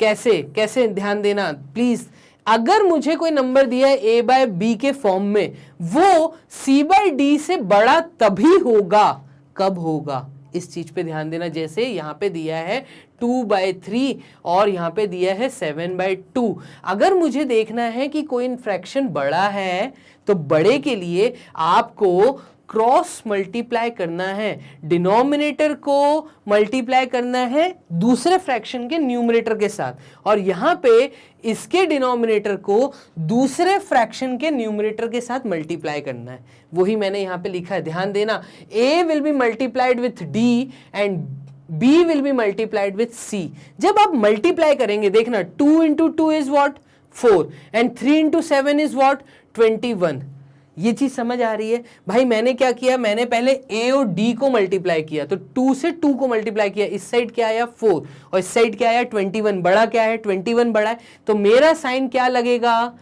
A: कैसे ध्यान देना प्लीज। अगर मुझे कोई नंबर दिया है a/b के फॉर्म में, वो c/d से बड़ा तभी होगा। कब होगा? इस चीज पे ध्यान देना। जैसे यहां पे दिया है 2/3 और यहां पे दिया है 7/2। अगर मुझे देखना है कि कोई फ्रैक्शन बड़ा है तो बड़े के लिए आपको क्रॉस मल्टीप्लाई करना है, डिनोमिनेटर को मल्टीप्लाई करना है दूसरे फ्रैक्शन के न्यूमरेटर के साथ, और यहां पे इसके डिनोमिनेटर को दूसरे फ्रैक्शन के न्यूमरेटर के साथ मल्टीप्लाई करना है। वही मैंने यहां पे लिखा है, ध्यान देना। a will be multiplied with d and b will be multiplied with c। जब आप मल्टीप्लाई करेंगे, देखना 2 into 2 is what 4 and 3 into 7 is what 21। ये चीज समझ आ रही है भाई? मैंने क्या किया, मैंने पहले a और d को मल्टीप्लाई किया, तो 2 से 2 को मल्टीप्लाई किया, इस साइड क्या आया 4 और इस साइड क्या आया 21। बड़ा क्या है? 21 बड़ा है, तो मेरा साइन क्या लगेगा?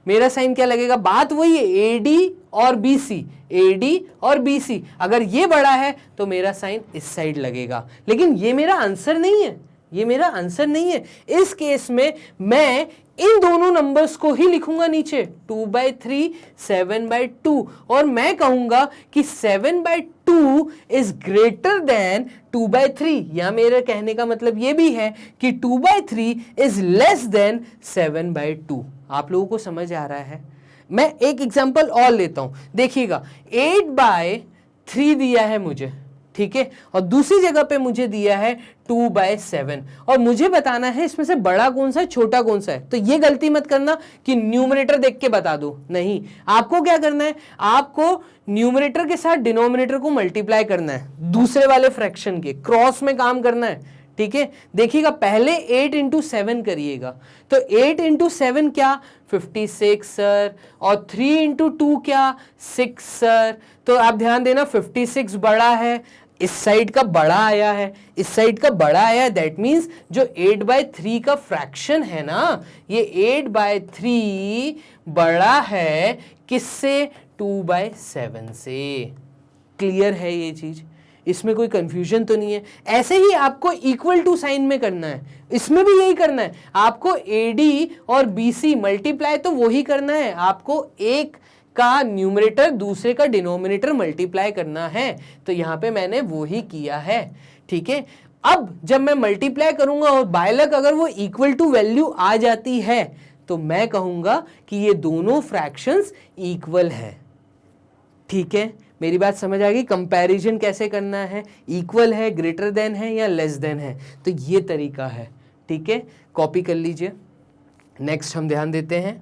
A: मेरा साइन क्या लगेगा? बात वही है, AD और BC, AD और BC। अगर ये बड़ा है तो मेरा साइन इस साइड लगेगा, लेकिन ये मेरा आंसर नहीं है, ये मेरा आंसर नहीं है। इस केस में मैं इन दोनों नंबर्स को ही लिखूंगा नीचे, 2/3 7/2, और मैं कहूंगा कि 7/2 इज ग्रेटर देन 2/3। या मेरे कहने का मतलब ये भी है कि 2/3 इज लेस देन 7/2। आप लोगों को समझ आ रहा है? मैं एक एग्जांपल और लेता हूं, देखिएगा 8/3 दिया है मुझे, ठीक है, और दूसरी जगह पे मुझे दिया है 2/7 और मुझे बताना है इसमें से बड़ा कौन सा है छोटा कौन सा है। तो ये गलती मत करना कि न्यूमरेटर देख के बता दो, नहीं, आपको क्या करना है, आपको न्यूमरेटर के साथ डिनोमिनेटर को मल्टीप्लाई करना है, दूसरे वाले फ्रैक्शन के क्रॉस में काम करना है, ठीक है। देखिएगा पहले 8 इंटू 7 करिएगा, तो 8 इंटू 7 क्या 56 सर, और 3 इंटू 2 क्या 6 सर। तो आप ध्यान देना 56 बड़ा है, इस साइड का बड़ा आया है, इस साइड का बड़ा आया है, दैट मीन्स जो 8/3 का फ्रैक्शन है ना, ये 8/3 बड़ा है किससे, 2/7 से। क्लियर है ये चीज, इसमें कोई कंफ्यूजन तो नहीं है। ऐसे ही आपको इक्वल टू साइन में करना है, इसमें भी यही करना है, आपको AD और BC मल्टीप्लाई तो वही करना है, आपको एक का न्यूमरेटर दूसरे का डिनोमिनेटर मल्टीप्लाई करना है। तो यहां पे मैंने वो ही किया है, ठीक है। अब जब मैं मल्टीप्लाई करूंगा और बाय लक अगर वो इक्वल टू वैल्यू आ जाती है तो मैं कहूंगा कि ये दोनों फ्रैक्शंस इक्वल है, ठीक है। मेरी बात समझ आ गई, कंपैरिजन कैसे करना है, इक्वल है, ग्रेटर देन है या लेस देन है, तो ये तरीका है, ठीक है। कॉपी कर लीजिए। नेक्स्ट हम ध्यान देते हैं,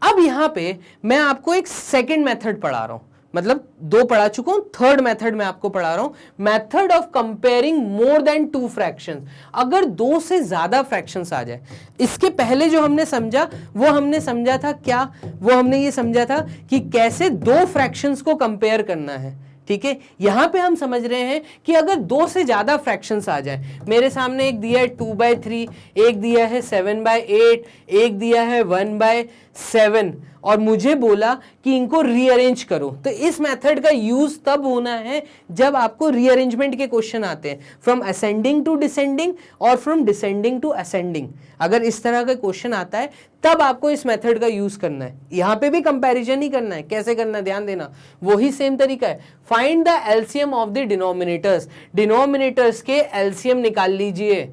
A: अब यहां पे मैं आपको एक सेकंड मेथड पढ़ा रहा हूं, मतलब 2 पढ़ा चुका हूं, थर्ड मेथड मैं आपको पढ़ा रहा हूं, method of comparing more than 2 fractions. अगर 2 से ज्यादा फ्रैक्शंस आ जाए, इसके पहले जो हमने समझा वो हमने समझा था क्या, वो हमने ये समझा था कि कैसे 2 फ्रैक्शंस को कंपेयर करना है, ठीक है। यहां पे हम समझ रहे हैं कि अगर 2 से ज्यादा फ्रैक्शंस आ जाए, मेरे सामने एक दिया है 2/3, एक दिया है 7/8, एक दिया है 1/7 और मुझे बोला कि इनको रीअरेंज करो, तो इस मेथड का यूज तब होना है जब आपको रीअरेंजमेंट के क्वेश्चन आते हैं, फ्रॉम असेंडिंग टू डिसेंडिंग और फ्रॉम डिसेंडिंग टू असेंडिंग। अगर इस तरह का क्वेश्चन आता है तब आपको इस मेथड का यूज करना है। यहां पे भी कंपैरिजन ही करना है, कैसे करना है ध्यान देना, वही सेम तरीका है। Find the LCM of the denominators, denominators के एलसीएम निकाल लीजिए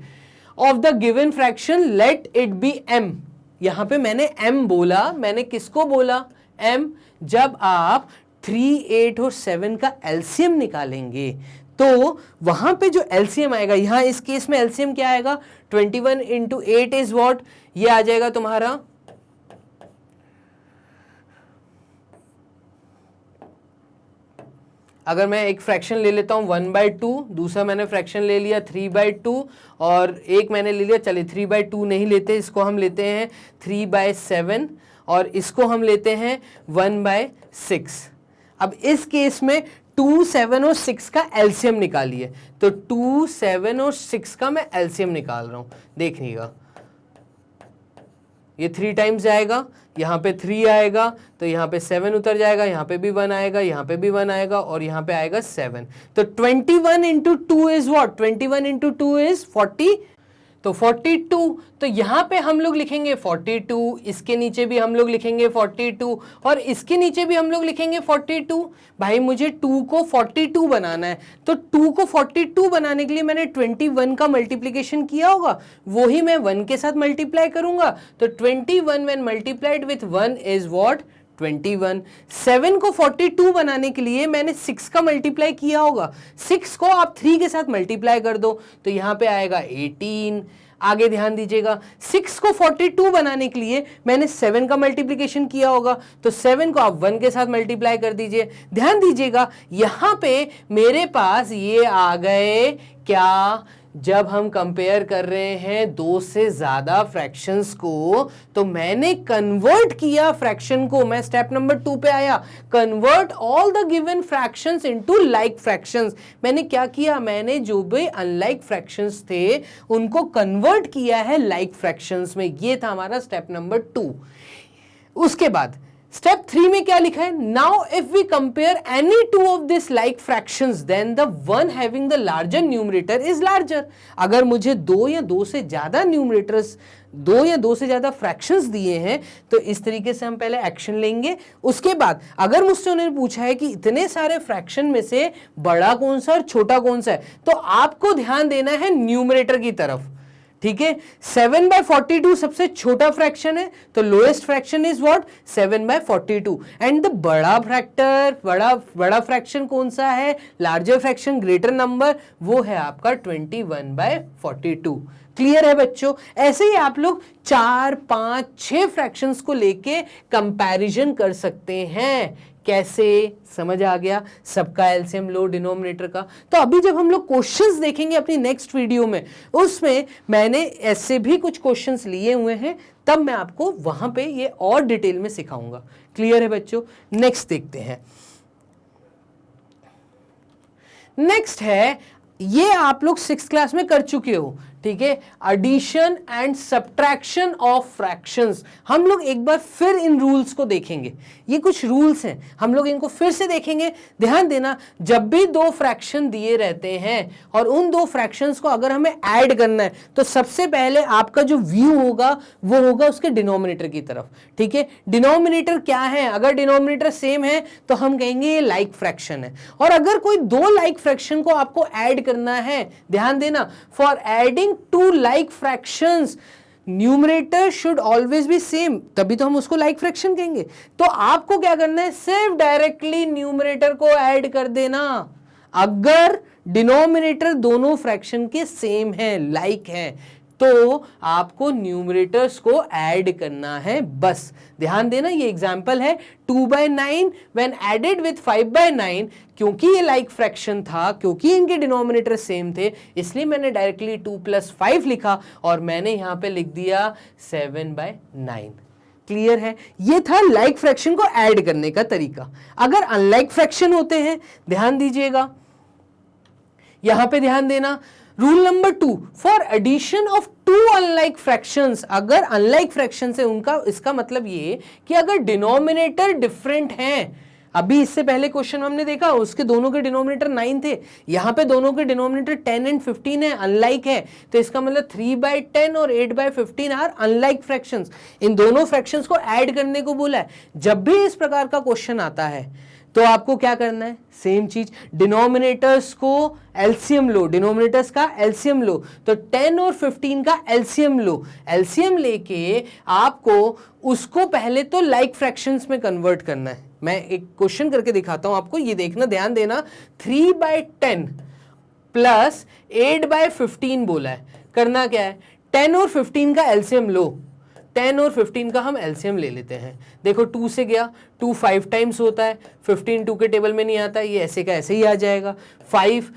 A: of the given fraction, let it be m। यहां पे मैंने m बोला, मैंने किसको बोला m, जब आप 3, 8 और 7 का एलसीएम निकालेंगे तो वहां पे जो एलसीएम आएगा, यहां इस केस में एलसीएम क्या आएगा, 21 इंटू 8 इज वॉट, ये आ जाएगा तुम्हारा अगर मैं एक फ्रैक्शन ले लेता हूं 1/2, दूसरा मैंने फ्रैक्शन ले लिया 3/2 और एक मैंने ले लिया, चलिए 3/2 नहीं लेते, इसको हम लेते हैं 3/7 और इसको हम लेते हैं 1/6। अब इस केस में 2, 7 और 6 का एलसीएम निकालिए, तो 2, 7 और 6 का मैं एलसीएम निकाल रहा हूं, देखिएगा ये 3 टाइम्स जाएगा, यहाँ पे 3 आएगा, तो यहाँ पे 7 उतर जाएगा, यहाँ पे भी 1 आएगा, यहाँ पे भी 1 आएगा और यहाँ पे आएगा 7। तो 21 into 2 is what, 21 into 2 is 40, तो 42। तो यहाँ पे हम लोग लिखेंगे 42, इसके नीचे भी हम लोग लिखेंगे 42 और इसके नीचे भी हम लोग लिखेंगे 42। भाई मुझे 2 को 42 बनाना है, तो 2 को 42 बनाने के लिए मैंने 21 का मल्टीप्लीकेशन किया होगा, वो ही मैं 1 के साथ मल्टीप्लाई करूंगा, तो 21 when multiplied with 1 is what 21। 7 को 42 बनाने के लिए मैंने 6 का मल्टीप्लाई किया होगा, 6 को आप 3 के साथ मल्टीप्लाई कर दो तो यहां पे आएगा 18। आगे ध्यान दीजिएगा, 6 को 42 बनाने के लिए मैंने 7 का मल्टीप्लिकेशन किया होगा, तो 7 को आप 1 के साथ मल्टीप्लाई कर दीजिए। ध्यान दीजिएगा यहां पे मेरे पास ये आ गए क्या, जब हम कंपेयर कर रहे हैं 2 से ज्यादा फ्रैक्शंस को, तो मैंने कन्वर्ट किया फ्रैक्शन को, मैं स्टेप नंबर 2 पे आया, convert all the given fractions into like fractions. मैंने क्या किया, मैंने जो भी अनलाइक फ्रैक्शंस थे उनको कन्वर्ट किया है लाइक फ्रैक्शंस में, ये था हमारा स्टेप नंबर 2। उसके बाद स्टेप 3 में क्या लिखा है, now if we compare any two of this like fractions then the one having the larger numerator is larger. अगर मुझे 2 या 2 से ज्यादा न्यूमरेटर्स, 2 या 2 से ज्यादा फ्रैक्शंस दिए हैं, तो इस तरीके से हम पहले एक्शन लेंगे। उसके बाद अगर मुझसे उन्होंने पूछा है कि इतने सारे फ्रैक्शन में से बड़ा कौन सा और छोटा कौन सा है, तो आपको ध्यान देना है न्यूमरेटर की तरफ, ठीक है। 7/42 सबसे छोटा फ्रैक्शन है, तो lowest fraction is what 7/42। And the बड़ा फैक्टर, बड़ा फ्रैक्शन कौन सा है, लार्जर फ्रैक्शन, ग्रेटर नंबर, वो है आपका 21/42। क्लियर है बच्चों। ऐसे ही आप लोग 4, 5, 6 फ्रैक्शंस को लेके कंपैरिजन कर सकते हैं। कैसे, समझ आ गया, सबका एलसीएम लो डिनोमिनेटर का। तो अभी जब हम लोग क्वेश्चंस देखेंगे अपनी नेक्स्ट वीडियो में, उसमें मैंने ऐसे भी कुछ क्वेश्चंस लिए हुए हैं, तब मैं आपको वहां पे ये और डिटेल में सिखाऊंगा। क्लियर है बच्चों। नेक्स्ट देखते हैं। नेक्स्ट है, ये आप लोग 6th क्लास में कर चुके हो, ठीक है, addition and subtraction of fractions. हम लोग एक बार फिर इन रूल्स को देखेंगे। ये कुछ रूल्स हैं, हम लोग इनको फिर से देखेंगे। ध्यान देना, जब भी 2 फ्रैक्शन दिए रहते हैं और उन 2 फ्रैक्शंस को अगर हमें ऐड करना है, तो सबसे पहले आपका जो व्यू होगा वो होगा उसके डिनोमिनेटर की तरफ। ठीक है, डिनोमिनेटर क्या है, अगर डिनोमिनेटर सेम है तो हम कहेंगे ये लाइक फ्रैक्शन है। और अगर कोई 2 लाइक फ्रैक्शन को आपको ऐड करना है, ध्यान देना, for adding 2 like fractions numerator should always be same, तभी तो हम उसको लाइक फ्रैक्शन कहेंगे। तो आपको क्या करना है, सिर्फ डायरेक्टली न्यूमरेटर को ऐड कर देना अगर डिनोमिनेटर दोनों फ्रैक्शन के सेम है, लाइक है, तो आपको न्यूमरेटर्स को ऐड करना है बस। ध्यान देना, ये एग्जांपल है 2/9 व्हेन एडेड विद 5/9। क्योंकि ये लाइक फ्रैक्शन था, क्योंकि इनके डिनोमिनेटर सेम थे, इसलिए मैंने डायरेक्टली 2 + 5 लिखा और मैंने यहां पे लिख दिया 7/9। क्लियर है, ये था लाइक फ्रैक्शन को ऐड करने का तरीका। अगर अनलाइक फ्रैक्शन होते हैं, ध्यान दीजिएगा, यहां पे ध्यान देना, rule number 2, for addition of 2 unlike fractions. अगर अनलाइक फ्रैक्शन है उनका, इसका मतलब ये कि अगर डिनोमिनेटर डिफरेंट हैं, अभी इससे पहले क्वेश्चन हमने देखा उसके दोनों के डिनोमिनेटर 9 थे, यहां पे दोनों के डिनोमिनेटर 10 और 15 है, अनलाइक है, तो इसका मतलब 3/10 और 8/15 आर अनलाइक फ्रैक्शंस। इन दोनों फ्रैक्शंस को ऐड करने को बोला है। जब भी इस प्रकार का क्वेश्चन आता है तो आपको क्या करना है, सेम चीज, डिनोमिनेटर्स को एलसीएम लो, डिनोमिनेटर्स का एलसीएम लो, तो 10 और 15 का एलसीएम लो। एलसीएम लेके आपको उसको पहले तो लाइक फ्रैक्शंस में कन्वर्ट करना है। मैं एक क्वेश्चन करके दिखाता हूं आपको, ये देखना, ध्यान देना, 3/10 प्लस 8/15 बोला है। करना क्या है, 10 और 15 का एलसीएम लो, 10 और 15 का हम एलसीएम ले लेते हैं। देखो 2 से गया, 2 5 टाइम्स होता है, 15 2 के टेबल में नहीं आता, ये ऐसे का ऐसे ही आ जाएगा। 5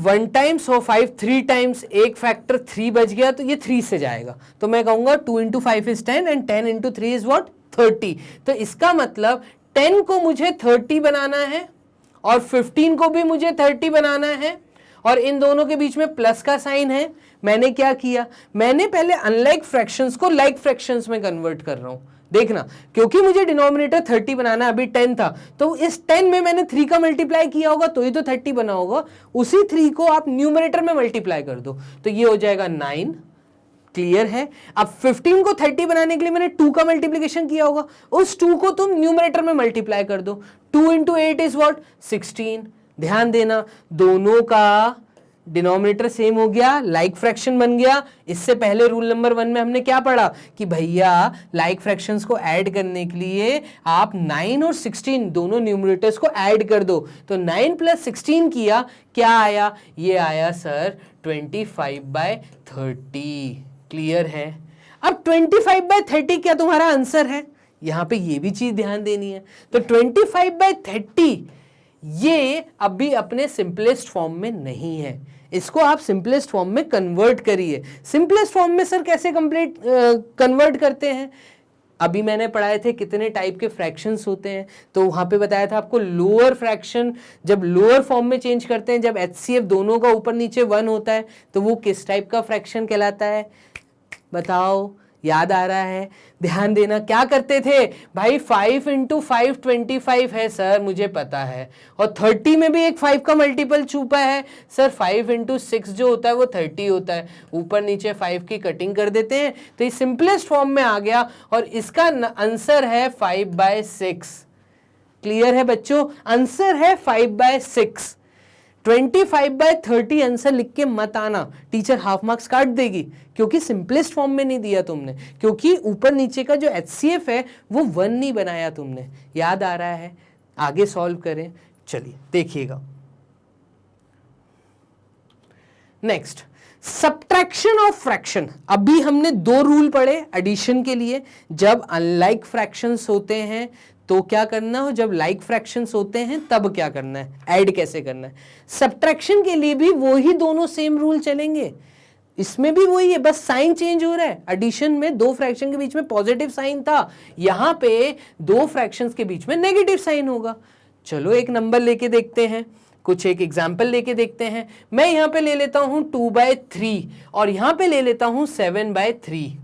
A: 1 टाइम्स और 5 3 टाइम्स, एक फैक्टर 3 बच गया, तो ये 3 से जाएगा। तो मैं कहूंगा 2 × 5 इज 10 एंड 10 × 3 इज व्हाट 30। तो इसका मतलब 10 को मुझे 30 बनाना है और 15 को भी मुझे 30 बनाना है, और इन दोनों के बीच में प्लस का साइन है। मैंने क्या किया, मैंने पहले अनलाइक फ्रैक्शंस को लाइक फ्रैक्शंस में कन्वर्ट कर रहा हूं। देखना, क्योंकि मुझे डिनोमिनेटर 30 बनाना है, अभी 10 था, तो इस 10 में मैंने 3 का मल्टीप्लाई किया होगा तो ही तो 30 बना होगा। उसी 3 को आप न्यूमरेटर में मल्टीप्लाई कर दो, तो ये हो जाएगा 9। क्लियर है। अब 15 को 30 बनाने के लिए मैंने 2 का मल्टीप्लिकेशन किया होगा, उस 2 को तुम न्यूमरेटर में मल्टीप्लाई कर दो। 2 × 8 इज व्हाट 16। ध्यान देना, दोनों का डिनोमिनेटर सेम हो गया, लाइक फ्रैक्शन बन गया। इससे पहले रूल नंबर 1 में हमने क्या पढ़ा कि भैया लाइक फ्रैक्शंस को ऐड करने के लिए आप 9 और 16 दोनों न्यूमरेटर्स को ऐड कर दो। तो 9 + 16 किया, क्या आया, ये आया सर 25/30। क्लियर है। अब 25/30 क्या तुम्हारा आंसर है, यहां पे ये भी चीज ध्यान देनी है। तो 25/30 ये अभी अपने सिंपलेस्ट फॉर्म में नहीं है, इसको आप सिंपलेस्ट फॉर्म में कन्वर्ट करिए। सिंपलेस्ट फॉर्म में सर कैसे कन्वर्ट करते हैं, अभी मैंने पढ़ाए थे कितने टाइप के फ्रैक्शंस होते हैं, तो वहां पे बताया था आपको लोअर फ्रैक्शन जब लोअर फॉर्म में चेंज करते हैं, जब HCF दोनों का ऊपर नीचे 1 होता है, तो वो किस टाइप का फ्रैक्शन कहलाता है, बताओ, याद आ रहा है। ध्यान देना, क्या करते थे भाई, 5 × 5 25 है सर, मुझे पता है, और 30 में भी एक 5 का मल्टीपल छुपा है सर, 5 × 6 जो होता है वो 30 होता है, ऊपर नीचे 5 की कटिंग कर देते हैं, तो ये सिंपलेस्ट फॉर्म में आ गया और इसका आंसर है 5/6। क्लियर है बच्चों, आंसर है 5/6। 25/30 आंसर लिख के मत आना, टीचर हाफ मार्क्स काट देगी, क्योंकि सिंपलेस्ट फॉर्म में नहीं दिया तुमने, क्योंकि ऊपर नीचे का जो HCF है वो 1 नहीं बनाया तुमने। याद आ रहा है? आगे सॉल्व करें, चलिए देखिएगा। Next, subtraction of fraction. अभी हमने 2 रूल पढ़े एडिशन के लिए। जब अनलाइक फ्रैक्शंस होते हैं तो क्या करना हो, जब लाइक फ्रैक्शंस होते हैं तब क्या करना है, ऐड कैसे करना है। सब्ट्रैक्शन के लिए भी वही दोनों सेम रूल चलेंगे, इसमें भी वही है, बस साइन चेंज हो रहा है। एडिशन में 2 फ्रैक्शन के बीच में पॉजिटिव साइन था, यहां पे 2 फ्रैक्शंस के बीच में नेगेटिव साइन होगा। चलो एक नंबर लेके देखते हैं, कुछ एक एग्जाम्पल लेके देखते हैं। मैं यहां पे ले लेता हूं 2/3 और यहां पे ले लेता हूं 7/3।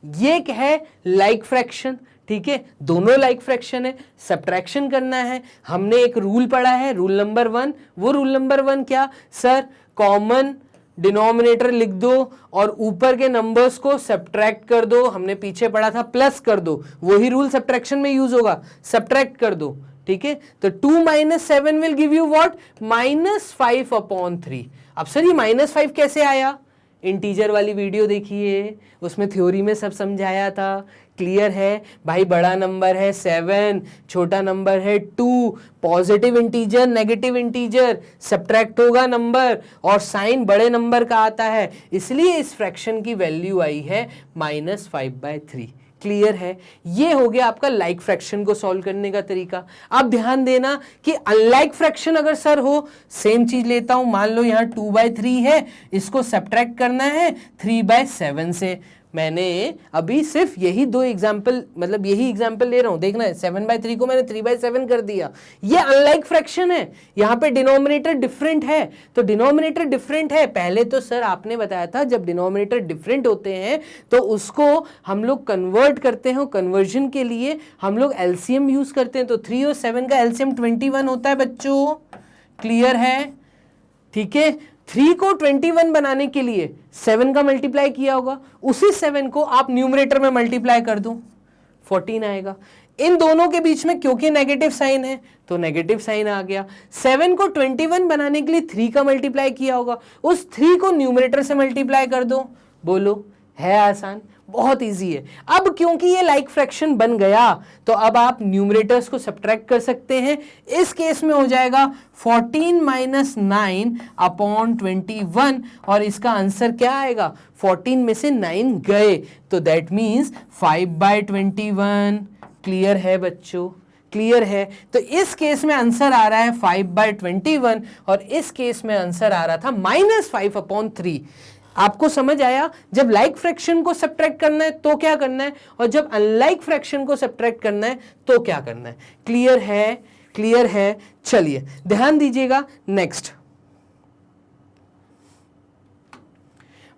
A: ये क्या है, लाइक फ्रैक्शन, ठीक है, दोनों लाइक फ्रैक्शन है। सब्ट्रैक्शन करना है, हमने एक रूल पढ़ा है, रूल नंबर 1। वो रूल नंबर 1 क्या सर, कॉमन डिनोमिनेटर लिख दो और ऊपर के नंबर्स को सब्ट्रैक्ट कर दो। हमने पीछे पढ़ा था प्लस कर दो, वही रूल सब्ट्रैक्शन में यूज होगा, सब्ट्रैक्ट कर दो, ठीक है। तो 2 - 7 विल गिव यू व्हाट, -5/3। अब सर ये -5 कैसे आया, इंटीजर वाली वीडियो देखिए, उसमें थ्योरी में सब समझाया था, क्लियर है भाई। बड़ा नंबर है 7, छोटा नंबर है 2, positive integer negative integer, subtract होगा नंबर और साइन बड़े नंबर का आता है, इसलिए इस फ्रैक्शन की वैल्यू आई है -5/3। क्लियर है? ये हो गया आपका लाइक फ्रैक्शन को सॉल्व करने का तरीका। अब ध्यान देना कि अनलाइक फ्रैक्शन अगर सर हो, सेम चीज लेता हूं, मान लो यहां 2/3 है, इसको सब्ट्रैक्ट करना है 3/7 से। मैंने अभी सिर्फ यही 2 एग्जाम्पल, मतलब यही एग्जाम्पल ले रहा हूं, देखना है 7/3 को मैंने 3/7 कर दिया। ये अनलाइक फ्रैक्शन है, यहां पे डिनोमिनेटर डिफरेंट है। तो डिनोमिनेटर डिफरेंट है, पहले तो सर आपने बताया था जब डिनोमिनेटर डिफरेंट होते हैं तो उसको हम लोग कन्वर्ट करते हैं, कन्वर्जन के लिए हम लोग एलसीएम यूज करते हैं। तो 3 और 7 का एलसीएम 21 होता है बच्चों, क्लियर है? ठीक है, 3 को 21 बनाने के लिए 7 का मल्टीप्लाई किया होगा, उसी 7 को आप न्यूमरेटर में मल्टीप्लाई कर दो, 14 आएगा। इन दोनों के बीच में क्योंकि नेगेटिव साइन है तो नेगेटिव साइन आ गया। 7 को 21 बनाने के लिए 3 का मल्टीप्लाई किया होगा, उस 3 को न्यूमरेटर से मल्टीप्लाई कर दो। बोलो, है आसान? बहुत इजी है। अब क्योंकि ये लाइक फ्रैक्शन बन गया तो अब आप न्यूमरेटर्स को सब्ट्रैक्ट कर सकते हैं। इस केस में हो जाएगा 14 - 9/21 और इसका आंसर क्या आएगा, 14 में से 9 गए तो दैट मीन्स 5/21। क्लियर है बच्चों? क्लियर है? तो इस केस में आंसर आ रहा है 5/21 और इस केस में आंसर आ रहा था -5/3। आपको समझ आया? जब लाइक फ्रैक्शन को सब्ट्रैक्ट करना है तो क्या करना है और जब अनलाइक फ्रैक्शन को सब्ट्रैक्ट करना है तो क्या करना है। क्लियर है? क्लियर है? चलिए ध्यान दीजिएगा। Next,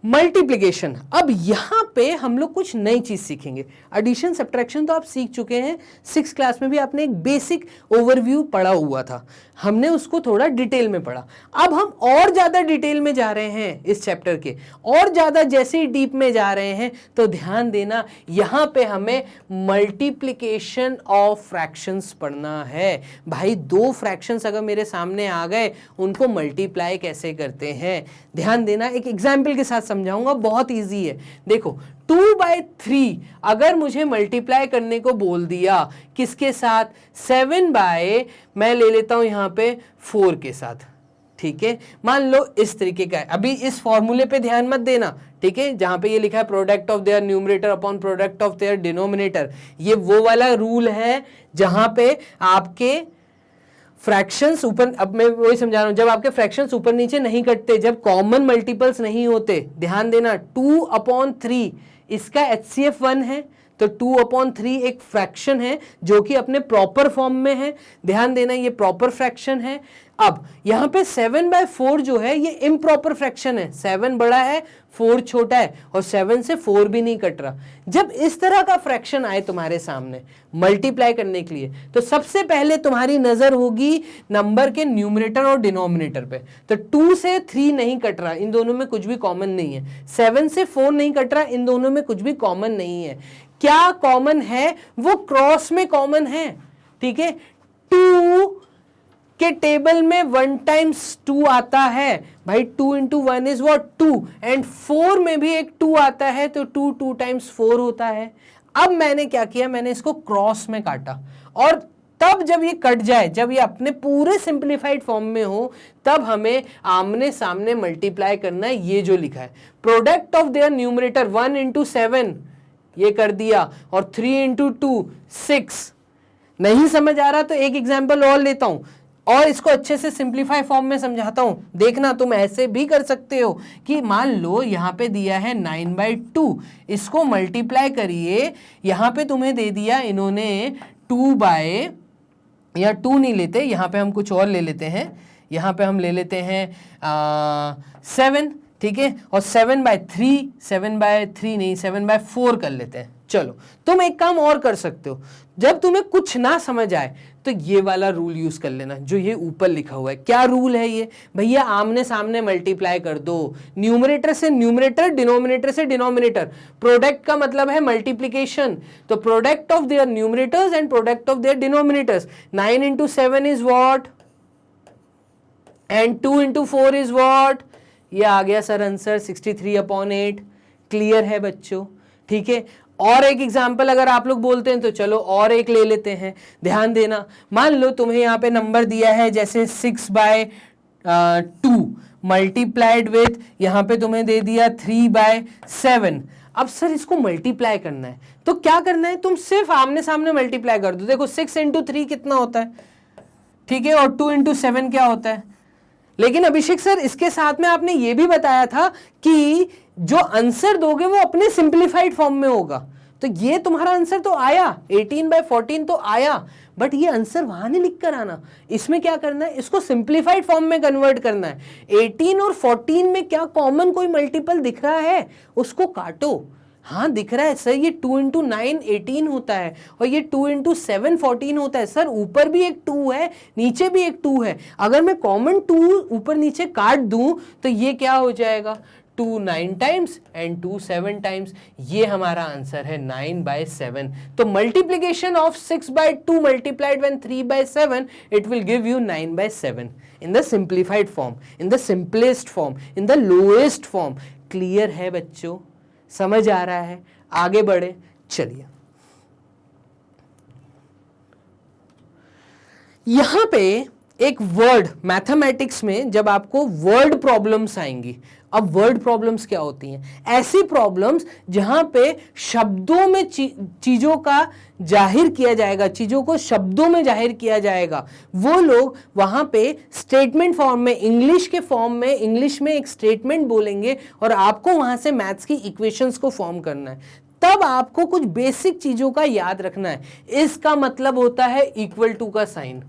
A: multiplication. अब यहां पे हम लोग कुछ नई चीज सीखेंगे। एडिशन सब्ट्रैक्शन तो आप सीख चुके हैं, 6th क्लास में भी आपने एक बेसिक ओवरव्यू पढ़ा हुआ था, हमने उसको थोड़ा डिटेल में पढ़ा। अब हम और ज्यादा डिटेल में जा रहे हैं इस चैप्टर के, और ज्यादा जैसे ही डीप में जा रहे हैं तो ध्यान देना यहां पे हमें मल्टीप्लिकेशन ऑफ फ्रैक्शंस पढ़ना है। भाई 2 फ्रैक्शंस अगर मेरे सामने आ गए उनको मल्टीप्लाई कैसे करते हैं, ध्यान देना। एक एग्जाम्पल के साथ समझाऊंगा, बहुत इजी है। देखो 2/3 अगर मुझे मल्टीप्लाई करने को बोल दिया किसके साथ, 7 मैं ले लेता हूं यहां पे 4 के साथ, ठीक है। मान लो इस तरीके का है, अभी इस फॉर्मूले पे ध्यान मत देना, ठीक है, जहां पे ये लिखा है product of their numerator upon product of their denominator, ये वो वाला रूल है जहां पे आपके फ्रैक्शंस ऊपर, अब मैं वही समझा रहा हूं, जब आपके फ्रैक्शंस ऊपर नीचे नहीं कटते, जब कॉमन मल्टीपल्स नहीं होते, ध्यान देना 2/3 इसका HCF 1 है, तो 2/3 एक फ्रैक्शन है जो कि अपने प्रॉपर फॉर्म में है, ध्यान देना ये प्रॉपर फ्रैक्शन है। अब यहां पे 7/4 जो है ये इम्प्रॉपर फ्रैक्शन है, 7 बड़ा है 4 छोटा है और 7 से 4 भी नहीं कट रहा। जब इस तरह का फ्रैक्शन आए तुम्हारे सामने मल्टीप्लाई करने के लिए तो सबसे पहले तुम्हारी नजर होगी नंबर के न्यूमरेटर और डिनोमिनेटर पे। तो 2 से 3 नहीं कट रहा, इन दोनों में कुछ भी कॉमन नहीं है। 7 से 4 नहीं कट रहा, इन दोनों में कुछ भी कॉमन नहीं है। क्या कॉमन है, वो क्रॉस में कॉमन है, ठीक है। 2 कि टेबल में 1 टाइम्स 2 आता है भाई, 2 इंटू 1 इज व्हाट 2, एंड 4 में भी एक 2 आता है, तो 2 टाइम्स 4 होता है। अब मैंने क्या किया, मैंने इसको क्रॉस में काटा, और तब जब ये कट जाए, जब ये अपने पूरे सिंप्लीफाइड फॉर्म में हो, तब हमें आमने सामने मल्टीप्लाई करना है। ये जो लिखा है product of their numerator 1 into 7 ये कर दिया, और 3 इंटू 2 6। नहीं समझ आ रहा तो एक एग्जाम्पल और लेता हूं और इसको अच्छे से सिंप्लीफाई फॉर्म में समझाता हूं। देखना, तुम ऐसे भी कर सकते हो कि मान लो यहां पे दिया है 9/2, इसको मल्टीप्लाई करिए, यहां पे तुम्हें दे दिया इन्होंने 2 या 2 नहीं लेते, यहां पे हम कुछ और ले लेते हैं, यहां पे हम ले लेते हैं 7, ठीक है, और 7/3, 7/3 नहीं 7/4 कर लेते हैं। चलो, तुम एक काम और कर सकते हो, जब तुम्हें कुछ ना समझ आए तो ये वाला रूल यूज कर लेना जो ये ऊपर लिखा हुआ है। क्या रूल है ये भैया? आमने सामने मल्टीप्लाई कर दो, न्यूमरेटर से न्यूमरेटर, डिनोमिनेटर से डिनोमिनेटर। प्रोडक्ट का मतलब है मल्टीप्लीकेशन, तो product of their numerators and product of their denominators. 9 into 7 is what, and 2 into 4 is what. ये आ गया सर आंसर 63/8। क्लियर है बच्चों? ठीक है, और एक एग्जाम्पल अगर आप लोग बोलते हैं तो चलो और एक ले लेते हैं। ध्यान देना, मान लो तुम्हें यहाँ पे नंबर दिया है जैसे 6/2 मल्टीप्लाइड विथ, यहाँ पे तुम्हें दे दिया 3/7। अब सर इसको मल्टीप्लाई करना है, तो क्या करना है, तुम सिर्फ आमने सामने मल्टीप्लाई कर दो। देखो 6 इंटू 3 कितना होता है, ठीक है, और 2 इंटू 7 क्या होता है। लेकिन अभिषेक सर इसके साथ में आपने ये भी बताया था कि जो आंसर दोगे वो अपने सिंप्लीफाइड फॉर्म में होगा, तो ये तुम्हारा आंसर तो आया 18/14 तो आया, बट ये आंसर वहां नहीं लिख कर आना। इसमें क्या करना है, इसको सिंप्लीफाइड फॉर्म में कन्वर्ट करना है। 18 और 14 में क्या कॉमन कोई मल्टीपल दिख रहा है, उसको काटो। हाँ दिख रहा है सर, ये 2 इंटू 9 18 होता है, और ये 2 इंटू 7 14 होता है। सर ऊपर भी एक 2 है, नीचे भी एक 2 है, अगर मैं कॉमन 2 ऊपर नीचे काट दूं तो ये क्या हो जाएगा, 2 9 टाइम्स एंड 2 7 टाइम्स। ये हमारा आंसर है 9/7। तो multiplication of 6/2 multiplied when 3/7 it will give you 9/7 in the simplified form, in the simplest form, in the lowest form. Clear है बच्चों? समझ आ रहा है? आगे बढ़े, चलिए। यहां पे एक वर्ड मैथमेटिक्स में जब आपको वर्ड प्रॉब्लम्स आएंगी, अब वर्ड प्रॉब्लम्स क्या होती हैं? ऐसी प्रॉब्लम्स जहां पे शब्दों में चीजों का जाहिर किया जाएगा, चीजों को शब्दों में जाहिर किया जाएगा। वो लोग वहां पे स्टेटमेंट फॉर्म में, इंग्लिश के फॉर्म में, इंग्लिश में एक स्टेटमेंट बोलेंगे और आपको वहां से मैथ्स की इक्वेशंस को फॉर्म करना है। तब आपको कुछ बेसिक चीजों का याद रखना है। इसका मतलब होता है इक्वल टू का साइन,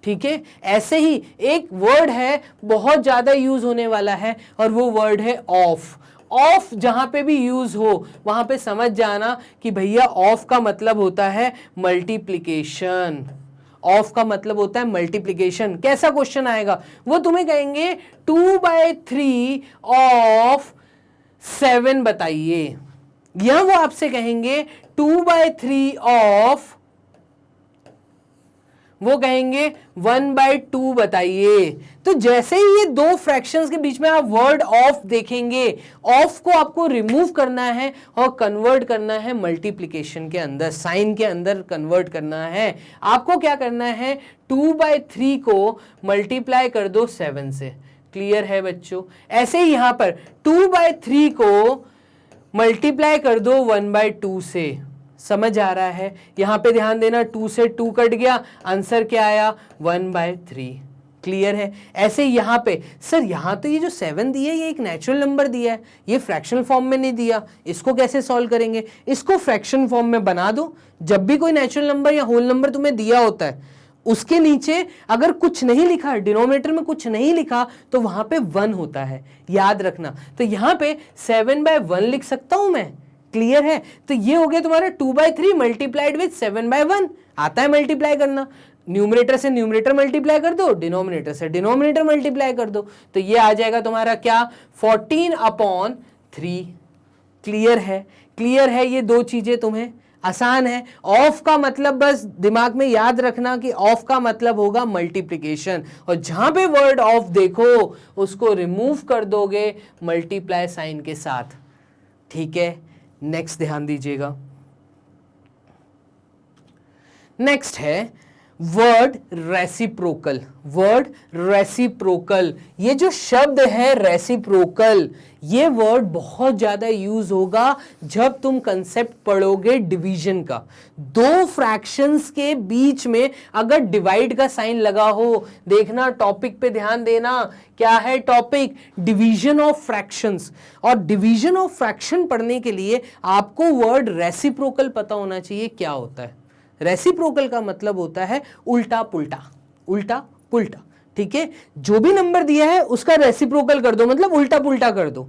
A: ठीक है। ऐसे ही एक वर्ड है बहुत ज्यादा यूज होने वाला है, और वो वर्ड है ऑफ। ऑफ जहां पे भी यूज हो वहां पे समझ जाना कि भैया ऑफ का मतलब होता है मल्टीप्लिकेशन। ऑफ का मतलब होता है मल्टीप्लिकेशन। कैसा क्वेश्चन आएगा, वो तुम्हें कहेंगे 2/3 ऑफ 7 बताइए, या वो आपसे कहेंगे 2/3 ऑफ, वो कहेंगे 1/2 बताइए। तो जैसे ही ये दो फ्रैक्शंस के बीच में आप वर्ड ऑफ देखेंगे, ऑफ को आपको रिमूव करना है और कन्वर्ट करना है मल्टीप्लिकेशन के अंदर, साइन के अंदर कन्वर्ट करना है। आपको क्या करना है, 2/3 को मल्टीप्लाई कर दो 7 से। क्लियर है बच्चों? ऐसे ही यहां पर 2/3 को मल्टीप्लाई कर दो 1/2 से। समझ आ रहा है? यहां पे ध्यान देना, 2 से 2 कट गया, आंसर क्या आया, 1/3। क्लियर है? ऐसे यहां पे सर, यहां तो ये जो 7 दिया है ये एक नेचुरल नंबर दिया है, ये फ्रैक्शनल फॉर्म में नहीं दिया, इसको कैसे सॉल्व करेंगे? इसको फ्रैक्शन फॉर्म में बना दो। जब भी कोई नेचुरल नंबर या होल नंबर तुम्हें दिया होता है, उसके नीचे अगर कुछ नहीं लिखा, डिनोमिनेटर में कुछ नहीं लिखा, तो वहां पे 1 होता है, याद रखना। तो यहां पे 7/1 लिख सकता हूं मैं। क्लियर है? तो ये हो गया तुम्हारा 2/3 मल्टीप्लाइड विथ 7/1। आता है मल्टीप्लाई करना, न्यूमरेटर से न्यूमरेटर मल्टीप्लाई कर दो, डिनोमिनेटर से डिनोमिनेटर मल्टीप्लाई कर दो, तो ये आ जाएगा तुम्हारा क्या, 14/3। क्लियर है? क्लियर है? ये दो चीजें तुम्हें आसान है। ऑफ का मतलब बस दिमाग में याद रखना कि ऑफ का मतलब होगा मल्टीप्लिकेशन, और जहां पे वर्ड ऑफ देखो उसको रिमूव कर दोगे मल्टीप्लाई साइन के साथ। ठीक है, नेक्स्ट ध्यान दीजिएगा। नेक्स्ट है वर्ड रेसिप्रोकल। वर्ड रेसिप्रोकल, ये जो शब्द है रेसिप्रोकल, ये वर्ड बहुत ज्यादा यूज होगा जब तुम कंसेप्ट पढ़ोगे डिवीजन का। दो फ्रैक्शंस के बीच में अगर डिवाइड का साइन लगा हो, देखना टॉपिक पे ध्यान देना, क्या है टॉपिक? Division of fractions. और डिवीजन ऑफ फ्रैक्शन पढ़ने के लिए आपको वर्ड रेसिप्रोकल पता होना चाहिए क्या होता है। रेसिप्रोकल का मतलब होता है उल्टा पुल्टा, उल्टा पुल्टा। ठीक है, जो भी नंबर दिया है उसका रेसिप्रोकल कर दो, मतलब उल्टा पुल्टा कर दो।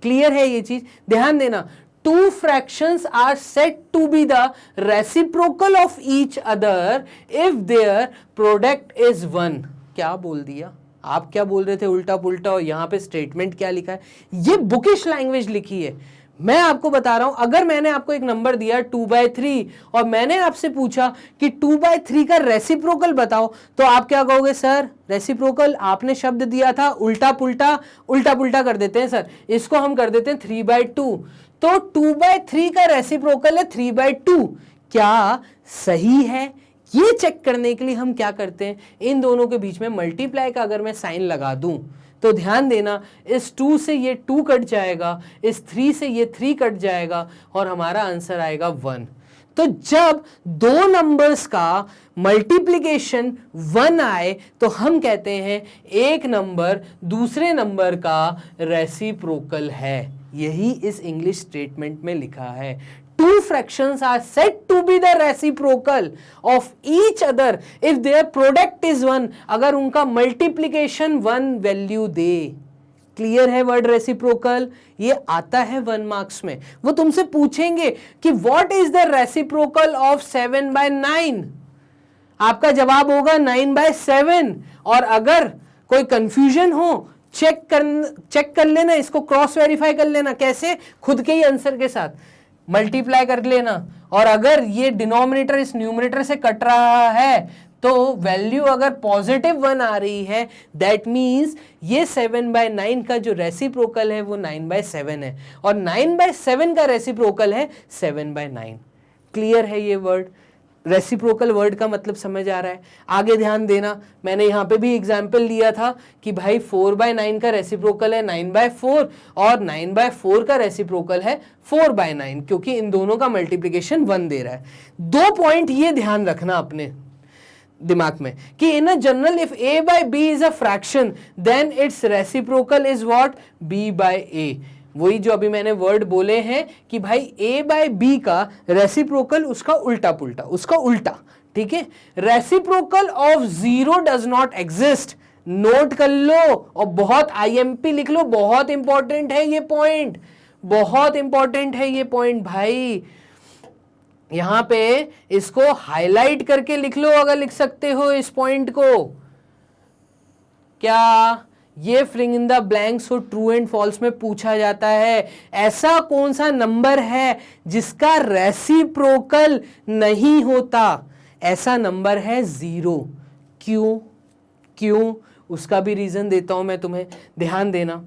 A: क्लियर है ये चीज? ध्यान देना, two fractions are said to be the reciprocal of each other if their product is one. क्या बोल दिया? आप क्या बोल रहे थे उल्टा पुल्टा, और यहां पे स्टेटमेंट क्या लिखा है? ये बुकिश लैंग्वेज लिखी है। मैं आपको बता रहा हूं, अगर मैंने आपको एक नंबर दिया 2/3 और मैंने आपसे पूछा कि 2/3 का रेसिप्रोकल बताओ, तो आप क्या कहोगे? सर रेसिप्रोकल आपने शब्द दिया था उल्टा पुल्टा, उल्टा पुल्टा कर देते हैं सर, इसको हम कर देते हैं 3/2। तो 2/3 का रेसिप्रोकल है 3/2। क्या सही है? ये चेक करने के लिए हम क्या करते हैं, इन दोनों के बीच में मल्टीप्लाई का अगर मैं साइन लगा दूं तो ध्यान देना, इस 2 से ये 2 कट जाएगा, इस 3 से ये 3 कट जाएगा, और हमारा आंसर आएगा 1। तो जब दो नंबर्स का मल्टीप्लिकेशन 1 आए तो हम कहते हैं एक नंबर दूसरे नंबर का रेसिप्रोकल है। यही इस इंग्लिश स्टेटमेंट में लिखा है। Two fractions are said to be the reciprocal of each other if their product is 1, अगर उनका मल्टीप्लीकेशन 1 वैल्यू दे। क्लियर है वर्ड रेसिप्रोकल? ये आता है 1 मार्क्स में। वो तुमसे पूछेंगे कि what is the reciprocal of 7/9। आपका जवाब होगा 9/7। और अगर कोई कंफ्यूजन हो, चेक कर लेना, इसको क्रॉस वेरीफाई कर लेना। कैसे? खुद के ही आंसर के साथ मल्टीप्लाई कर लेना, और अगर ये डिनोमिनेटर इस न्यूमरेटर से कट रहा है तो वैल्यू अगर +1 आ रही है, दैट मीन्स ये 7/9 का जो रेसिप्रोकल है वो 9/7 है, और 9/7 का रेसिप्रोकल है 7/9। क्लियर है ये वर्ड? रेसिप्रोकल वर्ड का मतलब समझ आ रहा है? आगे ध्यान देना, मैंने यहां पे भी एग्जाम्पल लिया था कि भाई 4/9 का रेसिप्रोकल है 9/4, और 9/4 का रेसिप्रोकल है 4/9, क्योंकि इन दोनों का मल्टीप्लिकेशन 1 दे रहा है। 2 पॉइंट ये ध्यान रखना अपने दिमाग में कि in a general if a/b is a fraction then its reciprocal is what? b/a। वही जो अभी मैंने वर्ड बोले हैं कि भाई a/b का रेसिप्रोकल उसका उल्टा पुल्टा, उसका उल्टा। ठीक है, reciprocal of 0 does not exist. Note कर लो और बहुत IMP लिख लो, बहुत इंपॉर्टेंट है ये पॉइंट, बहुत इंपॉर्टेंट है ये पॉइंट भाई। यहां पे इसको हाईलाइट करके लिख लो अगर लिख सकते हो इस पॉइंट को। क्या ये फिलिंग इन द ब्लैंक्स को ट्रू एंड फॉल्स में पूछा जाता है। ऐसा कौन सा नंबर है जिसका रेसिप्रोकल नहीं होता? ऐसा नंबर है 0। क्यों? क्यों? उसका भी रीजन देता हूं मैं तुम्हें, ध्यान देना।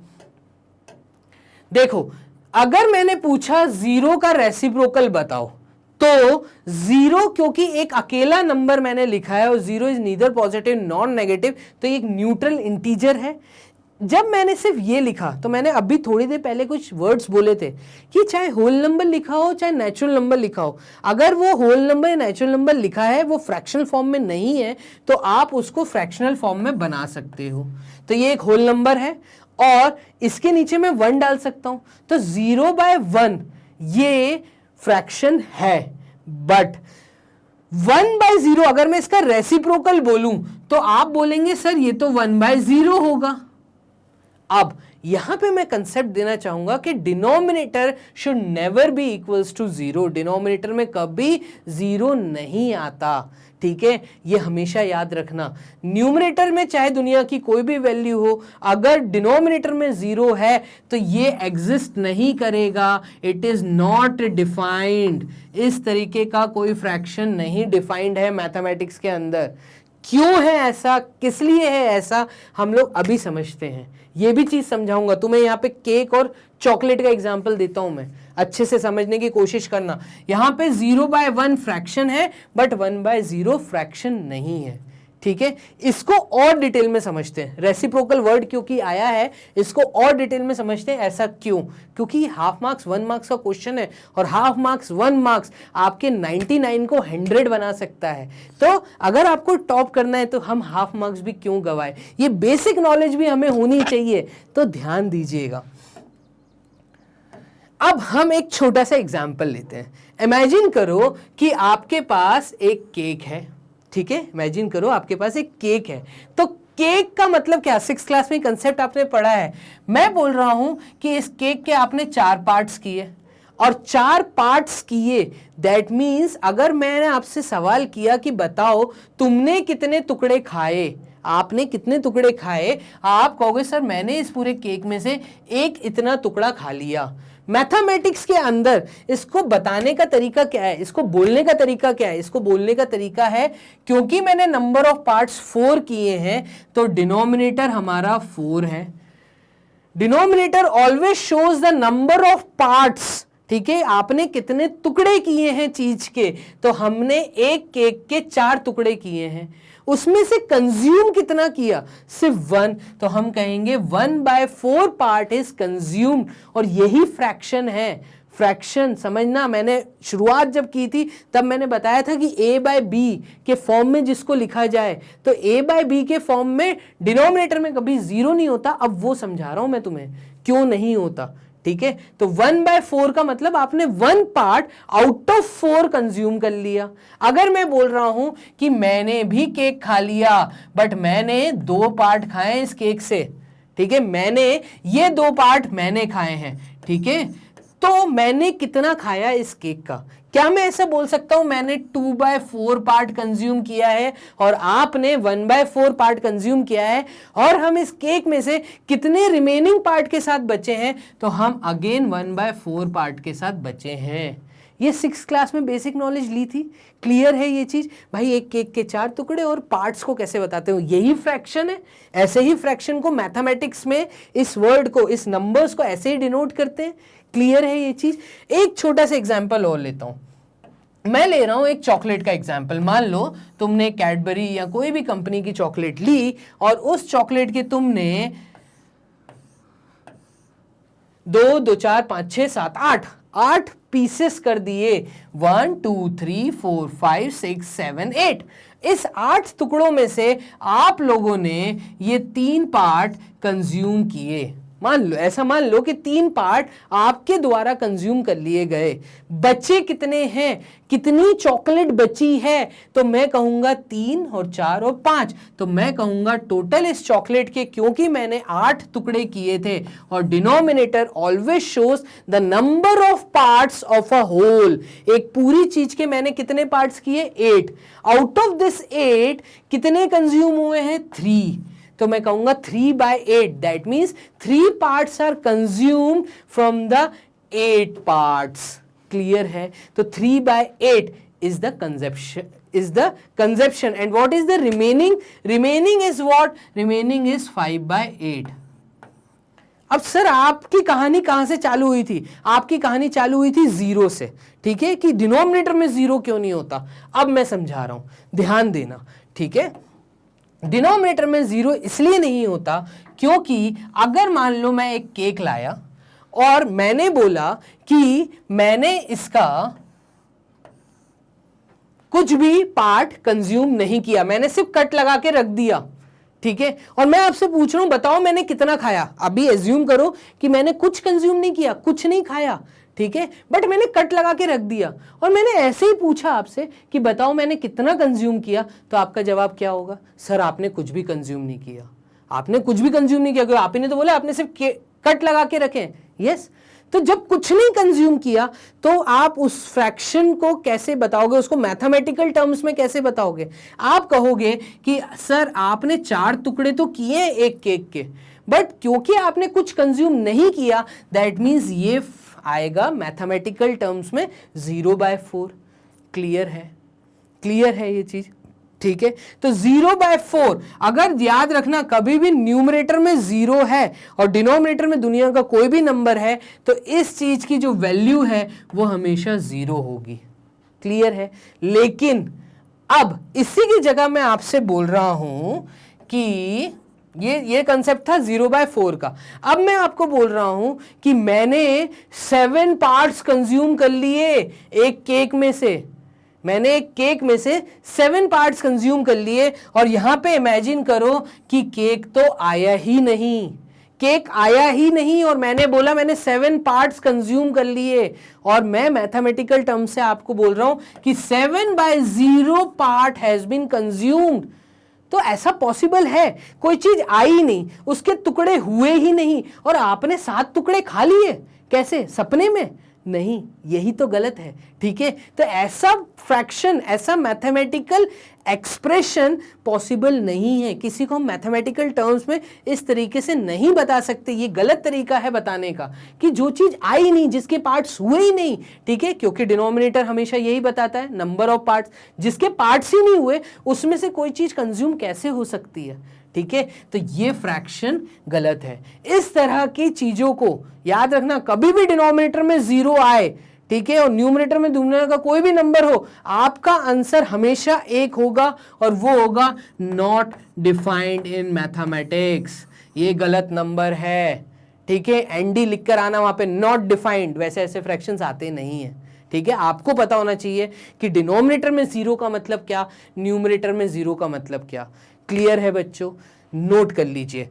A: देखो, अगर मैंने पूछा 0 का रेसिप्रोकल बताओ, तो 0 क्योंकि एक अकेला नंबर मैंने लिखा है और 0 is neither positive non negative, तो एक न्यूट्रल इंटीजर है। जब मैंने सिर्फ ये लिखा तो मैंने अभी थोड़ी देर पहले कुछ वर्ड्स बोले थे कि चाहे होल नंबर लिखा हो चाहे नेचुरल नंबर लिखा हो, अगर वो होल नंबर या नेचुरल नंबर लिखा है वो फ्रैक्शनल फॉर्म में नहीं है तो आप उसको फ्रैक्शनल फॉर्म में बना सकते हो। तो ये एक होल नंबर है और इसके नीचे मैं 1 डाल सकता हूं, तो 0/1 ये फ्रैक्शन है। बट 1/0 अगर मैं इसका रेसिप्रोकल बोलूं तो आप बोलेंगे सर ये तो 1/0 होगा। अब यहां पे मैं कंसेप्ट देना चाहूंगा कि denominator should never be equals to zero. Denominator में कभी जीरो नहीं आता, ठीक है, ये हमेशा याद रखना। न्यूमरेटर में चाहे दुनिया की कोई भी वैल्यू हो, अगर डिनोमिनेटर में जीरो है तो ये एग्जिस्ट नहीं करेगा, इट इज नॉट डिफाइंड। इस तरीके का कोई फ्रैक्शन नहीं डिफाइंड है मैथमेटिक्स के अंदर। क्यों है ऐसा, किस लिए है ऐसा, हम लोग अभी समझते हैं। ये भी चीज समझाऊंगा तुम्हें। यहाँ पे केक और चॉकलेट का एग्जांपल देता हूं मैं, अच्छे से समझने की कोशिश करना। यहां पे 0/1 फ्रैक्शन है बट 1/0 फ्रैक्शन नहीं है, ठीक है। इसको और डिटेल में समझते हैं। रेसिप्रोकल वर्ड क्योंकि आया है, इसको और डिटेल में समझते हैं। ऐसा क्यों? क्योंकि हाफ मार्क्स 1 मार्क्स का क्वेश्चन है और हाफ मार्क्स 1 मार्क्स आपके 99 को 100 बना सकता है। तो अगर आपको टॉप करना है तो हम हाफ मार्क्स भी क्यों गवाए, ये बेसिक नॉलेज भी हमें होनी चाहिए, तो ध्यान दीजिएगा। अब हम एक छोटा सा एग्जाम्पल लेते हैं। इमेजिन करो कि आपके पास एक केक है, ठीक है। इमेजिन करो आपके पास एक केक है। तो केक का मतलब क्या, 6th क्लास में कंसेप्ट आपने पढ़ा है। मैं बोल रहा हूं कि इस केक के आपने 4 पार्ट्स किए, और 4 पार्ट्स किए, दैट मीन्स अगर मैंने आपसे सवाल किया कि बताओ तुमने कितने टुकड़े खाए, आपने कितने टुकड़े खाए, आप कहोगे सर मैंने इस पूरे केक में से एक इतना टुकड़ा खा लिया। मैथमेटिक्स के अंदर इसको बताने का तरीका क्या है, इसको बोलने का तरीका क्या है? इसको बोलने का तरीका है क्योंकि मैंने नंबर ऑफ पार्ट्स 4 किए हैं तो डिनोमिनेटर हमारा 4 है। Denominator always shows the number of parts, ठीक है। आपने कितने टुकड़े किए हैं चीज के, तो हमने एक केक के 4 टुकड़े किए हैं, उसमें से कंज्यूम कितना किया, सिर्फ 1, तो हम कहेंगे 1/4 पार्ट इज कंज्यूम्ड। और यही फ्रैक्शन है। फ्रैक्शन समझना, मैंने शुरुआत जब की थी तब मैंने बताया था कि a/b के फॉर्म में जिसको लिखा जाए, तो a/b के फॉर्म में डिनोमिनेटर में कभी जीरो नहीं होता। अब वो समझा रहा हूं मैं तुम्हें क्यों नहीं होता, ठीक है। तो 1/4 का मतलब आपने 1 पार्ट आउट ऑफ 4 कंज्यूम कर लिया। अगर मैं बोल रहा हूं कि मैंने भी केक खा लिया बट मैंने 2 पार्ट खाए इस केक से, ठीक है, मैंने ये 2 पार्ट मैंने खाए हैं, ठीक है, तो मैंने कितना खाया इस केक का? क्या मैं ऐसा बोल सकता हूं मैंने 2/4 पार्ट कंज्यूम किया है और आपने 1/4 पार्ट कंज्यूम किया है, और हम इस केक में से कितने रिमेनिंग पार्ट के साथ बचे हैं, तो हम अगेन 1/4 पार्ट के साथ बचे हैं। ये 6th क्लास में बेसिक नॉलेज ली थी। क्लियर है ये चीज भाई? एक केक के 4 टुकड़े और पार्ट्स को कैसे बताते हो, यही फ्रैक्शन है। ऐसे ही फ्रैक्शन को मैथमेटिक्स में इस वर्ड को, इस नंबर्स को ऐसे ही डिनोट करते हैं। क्लियर है ये चीज? एक छोटा सा एग्जांपल और लेता हूं। मैं ले रहा हूं एक चॉकलेट का एग्जांपल। मान लो तुमने कैडबरी या कोई भी कंपनी की चॉकलेट ली और उस चॉकलेट के तुमने 2, 2, 4, 5, 6, 7, 8 पीसेस कर दिए। 1, 2, 3, 4, 5, 6, 7, 8। इस 8 टुकड़ों में से आप लोगों ने ये 3 पार्ट कंज्यूम किए। मान लो, ऐसा मान लो कि 3 पार्ट आपके द्वारा कंज्यूम कर लिए गए। बचे कितने हैं, कितनी चॉकलेट बची है? तो मैं कहूंगा 3 और 4 और 5। तो मैं कहूंगा टोटल इस चॉकलेट के, क्योंकि मैंने 8 टुकड़े किए थे और denominator always shows the number of parts of a whole. एक पूरी चीज के मैंने कितने पार्ट्स किए? 8। आउट ऑफ दिस 8 कितने कंज्यूम हुए हैं? 3। तो मैं कहूंगा 3/8, that means 3 parts are consumed from the 8 parts. Clear है? तो 3/8 is the consumption and what is the remaining? Remaining is what? Remaining is 5/8। अब सर आपकी कहानी कहां से चालू हुई थी? आपकी कहानी चालू हुई थी 0 से, ठीक है, कि डिनोमिनेटर में 0 क्यों नहीं होता। अब मैं समझा रहा हूं, ध्यान देना, ठीक है। डिनोमिनेटर में 0 इसलिए नहीं होता क्योंकि अगर मान लो मैं एक केक लाया और मैंने बोला कि मैंने इसका कुछ भी पार्ट कंज्यूम नहीं किया, मैंने सिर्फ कट लगा के रख दिया, ठीक है, और मैं आपसे पूछ रहा हूं बताओ मैंने कितना खाया। अभी एज्यूम करो कि मैंने कुछ कंज्यूम नहीं किया, कुछ नहीं खाया, ठीक है, बट मैंने कट लगा के रख दिया और मैंने ऐसे ही पूछा आपसे कि बताओ मैंने कितना कंज्यूम किया, तो आपका जवाब क्या होगा? सर आपने कुछ भी कंज्यूम नहीं किया। आपने कुछ भी कंज्यूम नहीं किया, क्योंकि आप ही ने तो बोला आपने सिर्फ कट लगा के रखें, यस। तो जब कुछ नहीं कंज्यूम किया तो आप उस फ्रैक्शन को कैसे बताओगे, उसको मैथमेटिकल टर्म्स में कैसे बताओगे? आप कहोगे कि सर आपने 4 टुकड़े तो किए एक केक के, बट क्योंकि आपने कुछ कंज्यूम नहीं किया, दैट मीन्स ये आएगा मैथमेटिकल टर्म्स में 0/4। क्लियर है? क्लियर है ये चीज? ठीक है, तो 0/4, अगर याद रखना कभी भी न्यूमरेटर में 0 है और डिनोमिनेटर में दुनिया का कोई भी नंबर है, तो इस चीज की जो वैल्यू है वो हमेशा 0 होगी। क्लियर है? लेकिन अब इसी की जगह मैं आपसे बोल रहा हूं कि ये कंसेप्ट था 0/4 का। अब मैं आपको बोल रहा हूं कि मैंने 7 पार्ट्स कंज्यूम कर लिए एक केक में से, मैंने एक केक में से 7 पार्ट्स कंज्यूम कर लिए, और यहां पे इमेजिन करो कि केक तो आया ही नहीं, केक आया ही नहीं, और मैंने बोला मैंने 7 पार्ट्स कंज्यूम कर लिए, और मैं मैथमेटिकल टर्म से आपको बोल रहा हूं कि 7/0 पार्ट हैज बीन कंज्यूम्ड। तो ऐसा पॉसिबल है? कोई चीज आई नहीं, उसके टुकड़े हुए ही नहीं, और आपने 7 टुकड़े खा लिए। कैसे? सपने में? नहीं, यही तो गलत है। ठीक है, तो ऐसा फ्रैक्शन, ऐसा मैथमेटिकल एक्सप्रेशन पॉसिबल नहीं है। किसी को हम मैथमेटिकल टर्म्स में इस तरीके से नहीं बता सकते। ये गलत तरीका है बताने का कि जो चीज आई नहीं, जिसके पार्ट्स हुए ही नहीं। ठीक है, क्योंकि डिनोमिनेटर हमेशा यही बताता है, नंबर ऑफ पार्ट्स। जिसके पार्ट्स ही नहीं हुए उसमें से कोई चीज कंज्यूम कैसे हो सकती है? ठीक है, तो ये फ्रैक्शन गलत है। इस तरह की चीजों को याद रखना, कभी भी डिनोमिनेटर में 0 आए, ठीक है, और न्यूमरेटर में दुनिया का कोई भी नंबर हो, आपका आंसर हमेशा 1 होगा, और वो होगा नॉट डिफाइंड इन मैथमेटिक्स। ये गलत नंबर है। ठीक है, एनडी लिखकर आना वहां पे, नॉट डिफाइंड। वैसे ऐसे फ्रैक्शंस आते नहीं है। ठीक है, आपको पता होना चाहिए कि डिनोमिनेटर में 0 का मतलब क्या, न्यूमरेटर में 0 का मतलब क्या। क्लियर है बच्चों? नोट कर लीजिए।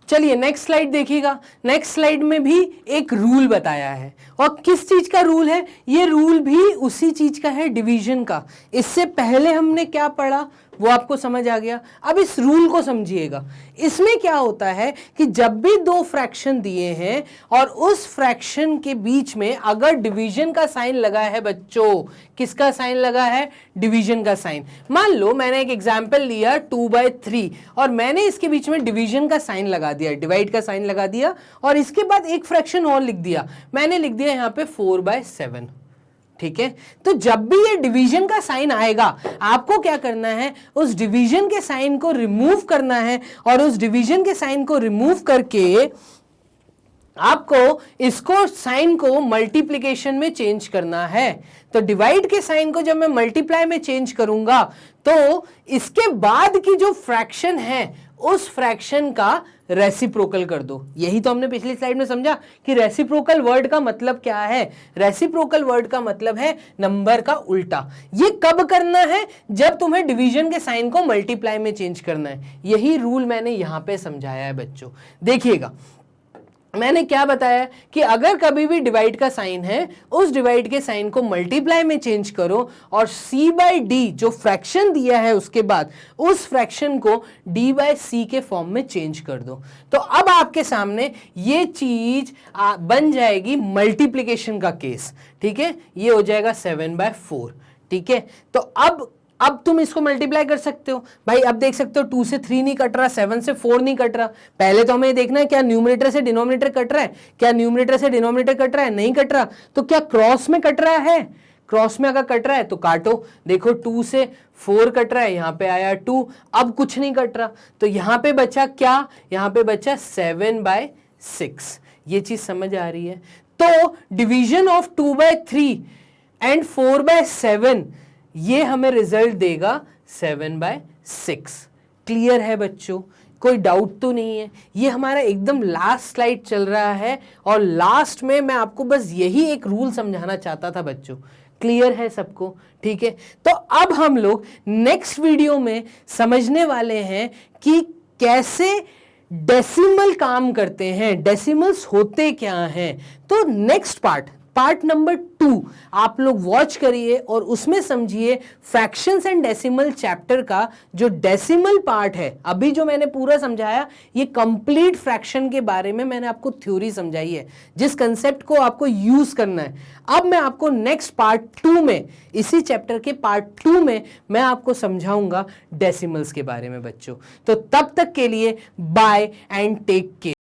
A: चलिए नेक्स्ट स्लाइड देखिएगा। नेक्स्ट स्लाइड में भी एक रूल बताया है, और किस चीज का रूल है? ये रूल भी उसी चीज का है, डिवीजन का। इससे पहले हमने क्या पढ़ा वो आपको समझ आ गया। अब इस रूल को समझिएगा। इसमें क्या होता है कि जब भी 2 फ्रैक्शन दिए हैं और उस फ्रैक्शन के बीच में अगर डिवीजन का साइन लगा है बच्चों, किसका साइन लगा है? डिवीजन का साइन। मान लो मैंने एक एग्जांपल लिया 2/3, और मैंने इसके बीच में डिवीजन का साइन लगा दिया, डिवाइड का साइन लगा दिया, और इसके बाद एक फ्रैक्शन और लिख दिया। मैंने लिख दिया यहां पे 4/7। ठीक है, तो जब भी ये डिवीजन का साइन आएगा, आपको क्या करना है? उस डिवीजन के साइन को रिमूव करना है, और उस डिवीजन के साइन को रिमूव करके आपको इसको साइन को मल्टीप्लिकेशन में चेंज करना है। तो डिवाइड के साइन को जब मैं मल्टीप्लाई में चेंज करूंगा, तो इसके बाद की जो फ्रैक्शन है उस फ्रैक्शन का रेसिप्रोकल कर दो। यही तो हमने पिछली स्लाइड में समझा कि रेसिप्रोकल वर्ड का मतलब क्या है। रेसिप्रोकल वर्ड का मतलब है नंबर का उल्टा। ये कब करना है? जब तुम्हें डिवीजन के साइन को मल्टीप्लाई में चेंज करना है। यही रूल मैंने यहां पे समझाया है बच्चों। देखिएगा, मैंने क्या बताया कि अगर कभी भी डिवाइड का साइन है, उस डिवाइड के साइन को मल्टीप्लाई में चेंज करो, और c/d जो फ्रैक्शन दिया है उसके बाद उस फ्रैक्शन को d/c के फॉर्म में चेंज कर दो। तो अब आपके सामने ये चीज बन जाएगी मल्टीप्लिकेशन का केस। ठीक है, ये हो जाएगा 7/4। ठीक है, तो अब तुम इसको मल्टीप्लाई कर सकते हो। भाई अब देख सकते हो 2 से 3 नहीं कट रहा, 7 से 4 नहीं कट रहा। पहले तो हमें देखना है क्या न्यूमरेटर से डिनोमिनेटर कट रहा है, क्या न्यूमरेटर से डिनोमिनेटर कट रहा है, नहीं कट रहा। तो क्या क्रॉस में कट रहा है? क्रॉस में अगर कट रहा है तो काटो। देखो 2 से 4 कट रहा है, यहां पे आया 2, अब कुछ नहीं कट रहा, तो यहां पे बचा क्या? यहां पे बचा 7/6। ये चीज समझ आ रही है? तो डिवीजन ऑफ 2/3 एंड 4/7, ये हमें रिजल्ट देगा 7/6। क्लियर है बच्चों? कोई डाउट तो नहीं है? ये हमारा एकदम लास्ट स्लाइड चल रहा है, और लास्ट में मैं आपको बस यही एक रूल समझाना चाहता था बच्चों। क्लियर है सबको? ठीक है, तो अब हम लोग नेक्स्ट वीडियो में समझने वाले हैं कि कैसे डेसिमल काम करते हैं, डेसिमल्स होते क्या हैं। तो नेक्स्ट पार्ट पार्ट नंबर 2 आप लोग वॉच करिए और उसमें समझिए फ्रैक्शंस एंड डेसिमल चैप्टर का जो डेसिमल पार्ट है। अभी जो मैंने पूरा समझाया ये कंप्लीट फ्रैक्शन के बारे में मैंने आपको थ्योरी समझाई है, जिस कंसेप्ट को आपको यूज करना है। अब मैं आपको नेक्स्ट पार्ट 2 में, इसी चैप्टर के पार्ट 2 में मैं आपको समझाऊंगा डेसिमल्स के बारे में बच्चों। तो तब तक के लिए बाय एंड टेक केयर।